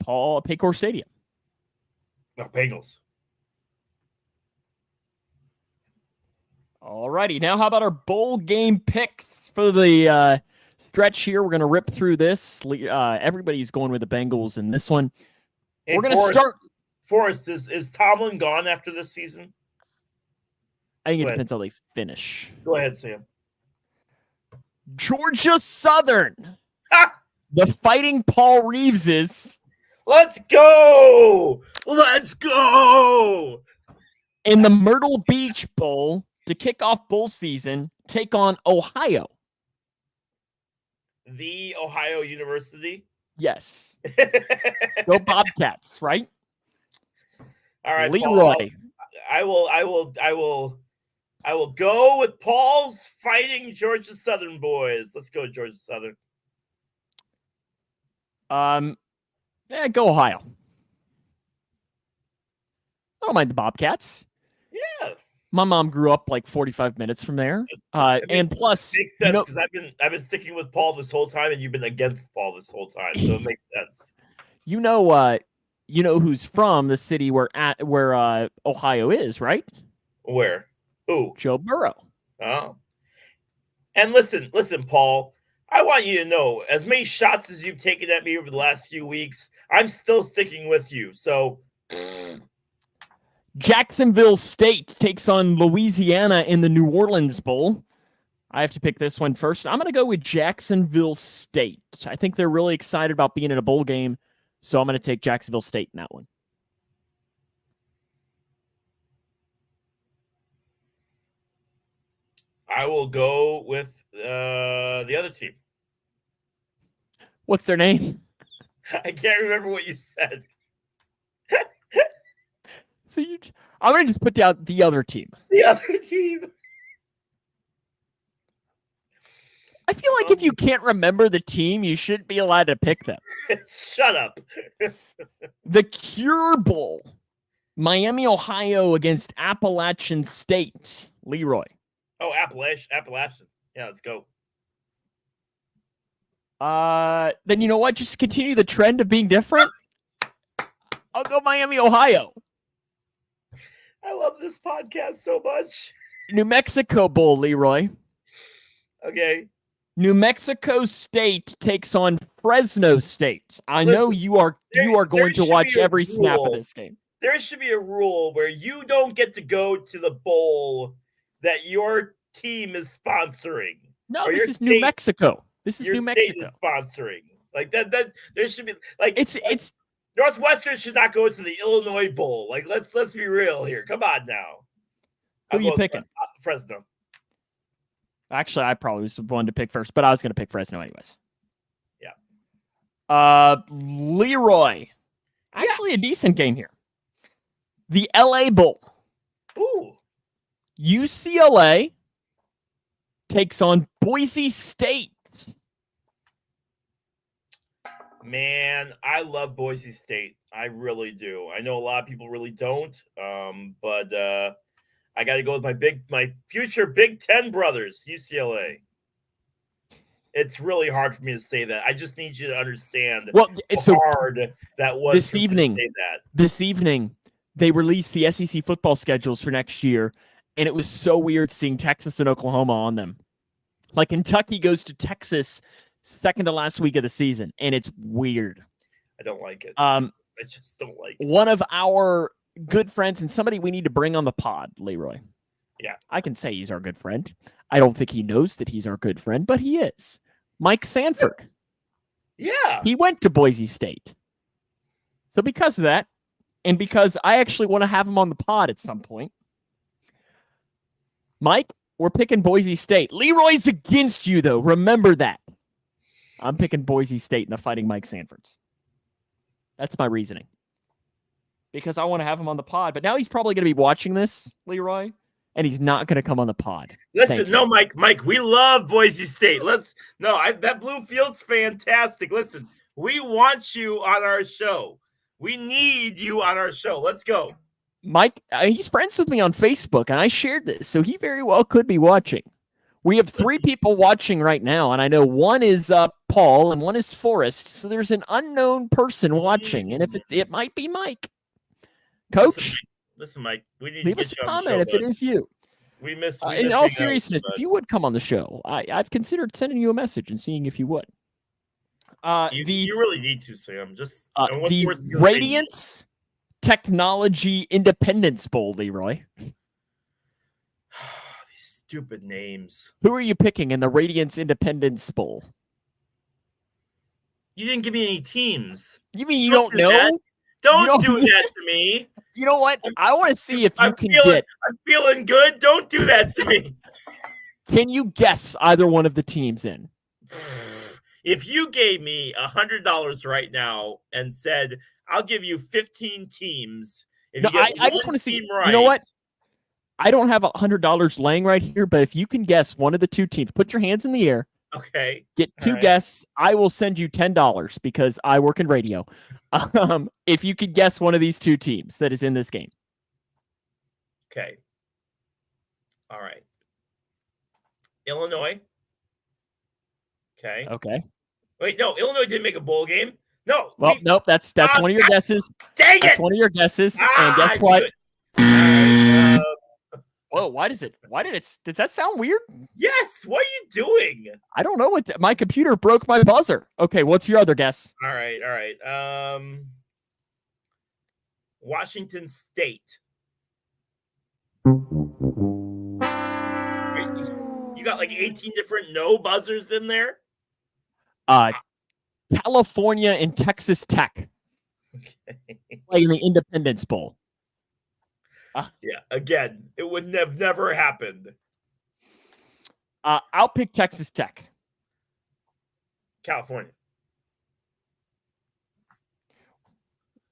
Paycor Stadium. No, Bengals. All righty. Now, how about our bowl game picks for the stretch here? We're going to rip through this. Everybody's going with the Bengals in this one. Hey, we're going to start. Forrest, is Tomlin gone after this season? I think it depends how they finish. Go ahead, Sam. Georgia Southern. The Fighting Paul Reeveses. Let's go! Let's go! In the Myrtle Beach Bowl to kick off bowl season, take on Ohio. The Ohio University? Yes. Go Bobcats, right? All right, Leroy. Paul, I will go with Paul's Fighting Georgia Southern boys. Let's go, Georgia Southern. Go Ohio. I don't mind the Bobcats. Yeah. My mom grew up like 45 minutes from there. And plus, makes sense because I've been sticking with Paul this whole time, and you've been against Paul this whole time, so it makes sense. You know who's from the city where Ohio is, right? Where? Who? Joe Burrow. Oh. And listen, Paul. I want you to know, as many shots as you've taken at me over the last few weeks, I'm still sticking with you. So, Jacksonville State takes on Louisiana in the New Orleans Bowl. I have to pick this one first. I'm going to go with Jacksonville State. I think they're really excited about being in a bowl game, so I'm going to take Jacksonville State in that one. I will go with the other team. What's their name? I can't remember what you said. So I'm going to just put down the other team. The other team. I feel like if you can't remember the team, you shouldn't be allowed to pick them. Shut up. The Cure Bowl. Miami, Ohio against Appalachian State. Leroy. Oh, Appalachian. Yeah, let's go. Then you know what? Just to continue the trend of being different, I'll go Miami, Ohio. I love this podcast so much. New Mexico Bowl, Leroy. Okay. New Mexico State takes on Fresno State. I know you are going to watch every snap of this game. There should be a rule where you don't get to go to the bowl that your team is sponsoring. No, this is New Mexico. This is New Mexico is sponsoring. Like that there should be like it's Northwestern should not go to the Illinois Bowl. Like let's be real here. Come on now. Who are you picking? Fresno. Actually, I probably was the one to pick first, but I was going to pick Fresno anyways. Yeah. Leroy. Actually, a decent game here. The LA Bowl. Ooh. UCLA takes on Boise State. Man, I love Boise State. I really do. I know a lot of people really don't. But I got to go with my future Big Ten brothers, UCLA. It's really hard for me to say that. I just need you to understand how hard that was this evening. This evening, they released the SEC football schedules for next year, and it was so weird seeing Texas and Oklahoma on them. Like Kentucky goes to Texas second to last week of the season, and it's weird. I don't like it. I just don't like it. One of our good friends and somebody we need to bring on the pod, Leroy. Yeah. I can say he's our good friend. I don't think he knows that he's our good friend, but he is. Mike Sanford. Yeah. He went to Boise State. So because of that, and because I actually want to have him on the pod at some point, Mike, we're picking Boise State. Leroy's against you, though. Remember that. I'm picking Boise State in the Fighting Mike Sanfords. That's my reasoning. Because I want to have him on the pod. But now he's probably going to be watching this, Leroy, and he's not going to come on the pod. Listen, no, Mike, we love Boise State. That blue field's fantastic. Listen, we want you on our show. We need you on our show. Let's go. Mike, he's friends with me on Facebook, and I shared this, so he very well could be watching. We have 3 people watching right now, and I know one is Paul and one is Forrest, so there's an unknown person watching, and if it might be Mike. Coach? Listen, Mike, we need leave to us a comment if it is you. We miss in all seriousness, if you would come on the show, I've considered sending you a message and seeing if you would. You really need to, Sam. Just the Radiance Technology Independence Bowl, Leroy. These stupid names. Who are you picking in the Radiance Independence Bowl? You didn't give me any teams. You mean you don't know? Don't do that to me. You know what? I want to see if you can get. I'm feeling good. Don't do that to me. Can you guess either one of the teams in? If you gave me $100 right now and said, I'll give you 15 teams. I just want to see. Right, you know what? I don't have $100 laying right here, but if you can guess one of the 2 teams, put your hands in the air. Okay. Get 2 guesses. I will send you $10 because I work in radio. If you could guess one of these 2 teams that is in this game. Okay. All right. Illinois. Okay. Okay. Wait, no, Illinois didn't make a bowl game. No. Well, nope. That's one of your guesses. Dang it! That's one of your guesses. And guess what? Whoa! Did that sound weird? Yes. What are you doing? I don't know my computer broke my buzzer. Okay, what's your other guess? All right. Washington State. You got like 18 different no buzzers in there? California and Texas Tech. Okay. Like in the Independence Bowl. Yeah, again, it would have never happened. I'll pick Texas Tech. California.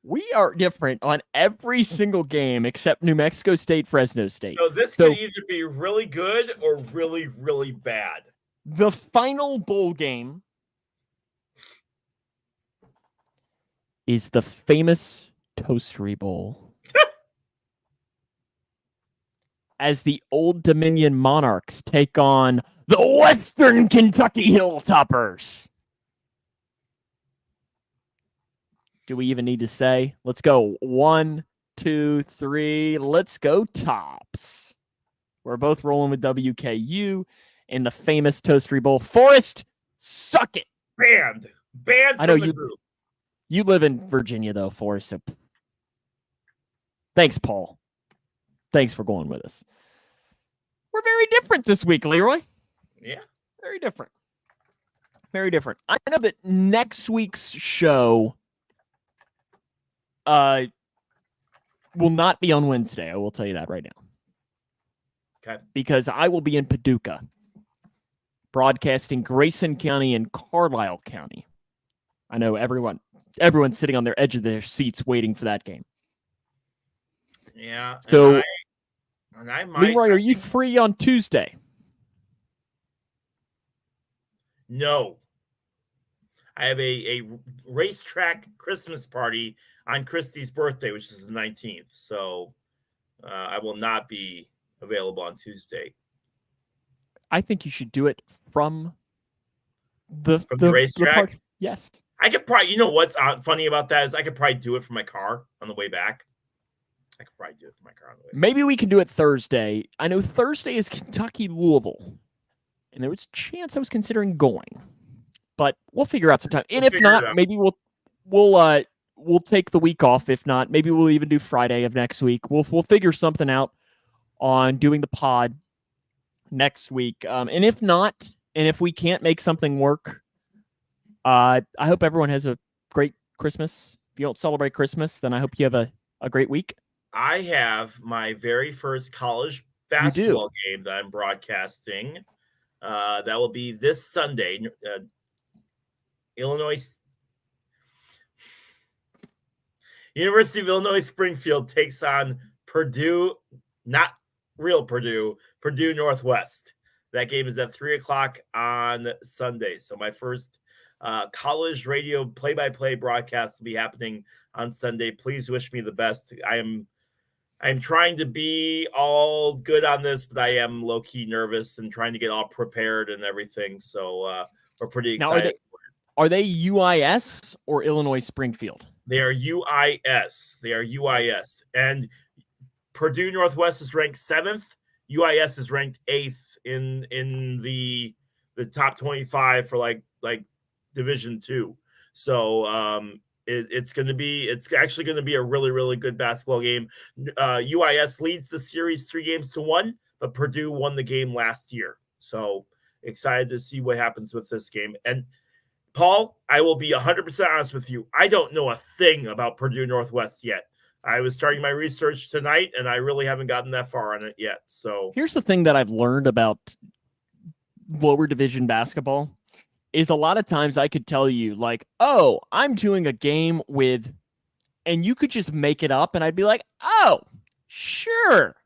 We are different on every single game except New Mexico State, Fresno State. So this could either be really good or really, really bad. The final bowl game is the famous Toastery Bowl. as the Old Dominion Monarchs take on the Western Kentucky Hilltoppers. Do we even need to say? Let's go. 1, 2, 3. Let's go Tops. We're both rolling with WKU in the famous Toastery Bowl. Forrest, suck it. Banned I know from the group. You live in Virginia, though, Forrest. So thanks, Paul. Thanks for going with us. We're very different this week, Leroy. Yeah. Very different. Very different. I know that next week's show will not be on Wednesday. I will tell you that right now. Okay. Because I will be in Paducah, broadcasting Grayson County and Carlisle County. I know everyone's sitting on their edge of their seats waiting for that game. Yeah. So, and I might. Leroy, are you free on Tuesday? No. I have a racetrack Christmas party on Christie's birthday, which is the 19th. So I will not be available on Tuesday. I think you should do it from the racetrack. Yes. I could probably, you know what's funny about that is I could probably do it from my car on the way back. Maybe we can do it Thursday. I know Thursday is Kentucky Louisville, and there was a chance I was considering going, but we'll figure out some time. And if not, maybe we'll take the week off. If not, maybe we'll even do Friday of next week. We'll figure something out on doing the pod next week. And if not, and if we can't make something work, I hope everyone has a great Christmas. If you don't celebrate Christmas, then I hope you have a great week. I have my very first college basketball game that I'm broadcasting. That will be this Sunday. University of Illinois Springfield takes on Purdue, not real Purdue Northwest. That game is at 3:00 on Sunday. So my first college radio play-by-play broadcast will be happening on Sunday. Please wish me the best. I'm trying to be all good on this, but I am low-key nervous and trying to get all prepared and everything. So we're pretty excited. Now, are they UIS or Illinois Springfield? They are UIS. And Purdue Northwest is ranked 7th. UIS is ranked 8th in the top 25 for like Division II. So it's actually going to be a really, really good basketball game. UIS leads the series 3-1, but Purdue won the game last year. So excited to see what happens with this game. And Paul, I will be 100% honest with you. I don't know a thing about Purdue Northwest yet. I was starting my research tonight, and I really haven't gotten that far on it yet. So here's the thing that I've learned about lower division basketball is a lot of times I could tell you, like, oh, I'm doing a game with, and you could just make it up, and I'd be like, oh, sure.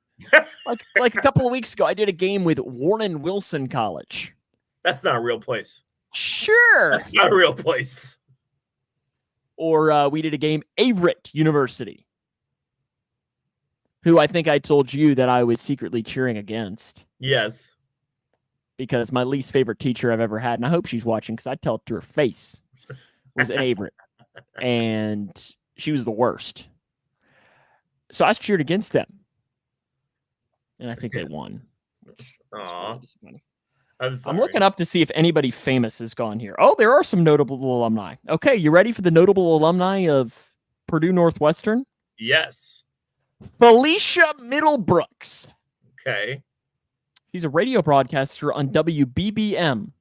like a couple of weeks ago, I did a game with Warren Wilson College. That's not a real place. Sure. That's not a real place. Or we did a game, Averett University, who I think I told you that I was secretly cheering against. Yes. Because my least favorite teacher I've ever had, and I hope she's watching because I tell it to her face, was at Averett. And she was the worst. So I cheered against them. And I think they won. Really disappointing. I'm looking up to see if anybody famous has gone here. Oh, there are some notable alumni. Okay, you ready for the notable alumni of Purdue Northwestern? Yes. Felicia Middlebrooks. Okay. She's a radio broadcaster on WBBM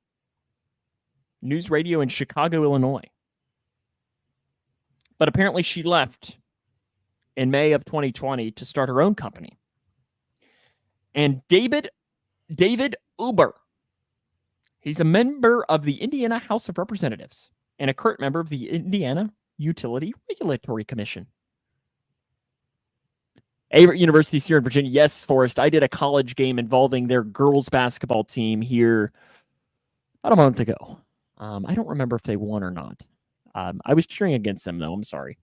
News Radio in Chicago, Illinois. But apparently she left in May of 2020 to start her own company. And David Uber. He's a member of the Indiana House of Representatives and a current member of the Indiana Utility Regulatory Commission. Averett University's here in Virginia. Yes, Forrest, I did a college game involving their girls basketball team here about a month ago. I don't remember if they won or not. I was cheering against them, though. I'm sorry.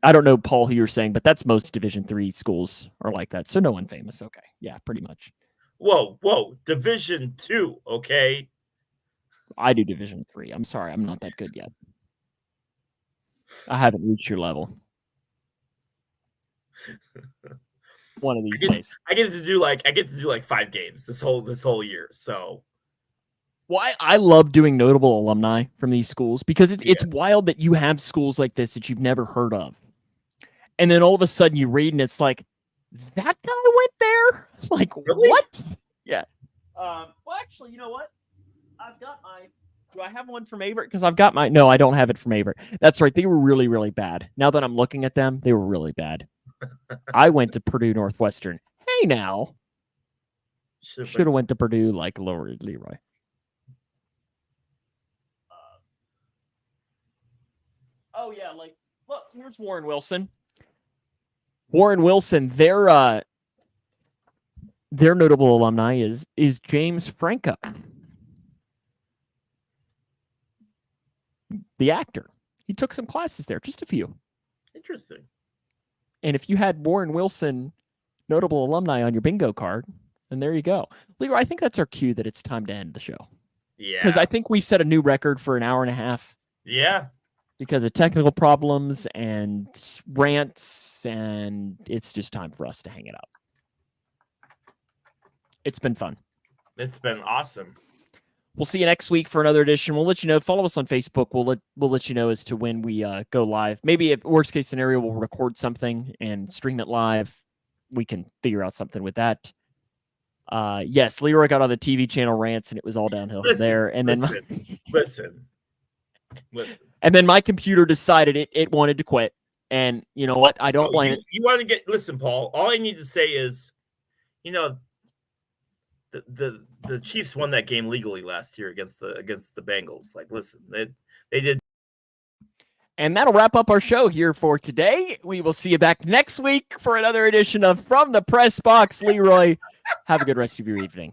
I don't know, Paul, who you're saying, but that's most Division III schools are like that. So no one famous. Okay. Yeah, pretty much. Whoa. Division II, okay? I do Division III. I'm sorry. I'm not that good yet. I haven't reached your level. One of these days. I get to do like 5 games this whole year. So well, I love doing notable alumni from these schools because it's wild that you have schools like this that you've never heard of. And then all of a sudden you read and it's like, that guy went there? Like, really? What? Yeah. Well, actually, you know what? I've got my... Do I have one from Averitt? Because I've got my... No, I don't have it from Averitt. That's right. They were really, really bad. Now that I'm looking at them, they were really bad. I went to Purdue Northwestern. Hey, now. Should have went to Purdue like Leroy. Oh, yeah. Like, look, here's Warren Wilson. Warren Wilson, their notable alumni is James Franco, the actor. He took some classes there, just a few. Interesting. And if you had Warren Wilson, notable alumni on your bingo card, then there you go. Leroy, I think that's our cue that it's time to end the show. Yeah. Because I think we've set a new record for an hour and a half. Yeah. Because of technical problems and rants, and it's just time for us to hang it up. It's been fun. It's been awesome. We'll see you next week for another edition. We'll let you know. Follow us on Facebook. We'll let you know as to when we go live. Maybe if worst case scenario, we'll record something and stream it live. We can figure out something with that. Yes, Leroy got on the TV channel rants, and it was all downhill from there. And listen. And then my computer decided it wanted to quit. And you know what? I don't blame it. You want to get... Listen, Paul, all I need to say is, you know, the Chiefs won that game legally last year against the Bengals. Like, listen, they did. And that'll wrap up our show here for today. We will see you back next week for another edition of From the Press Box. Leroy, have a good rest of your evening.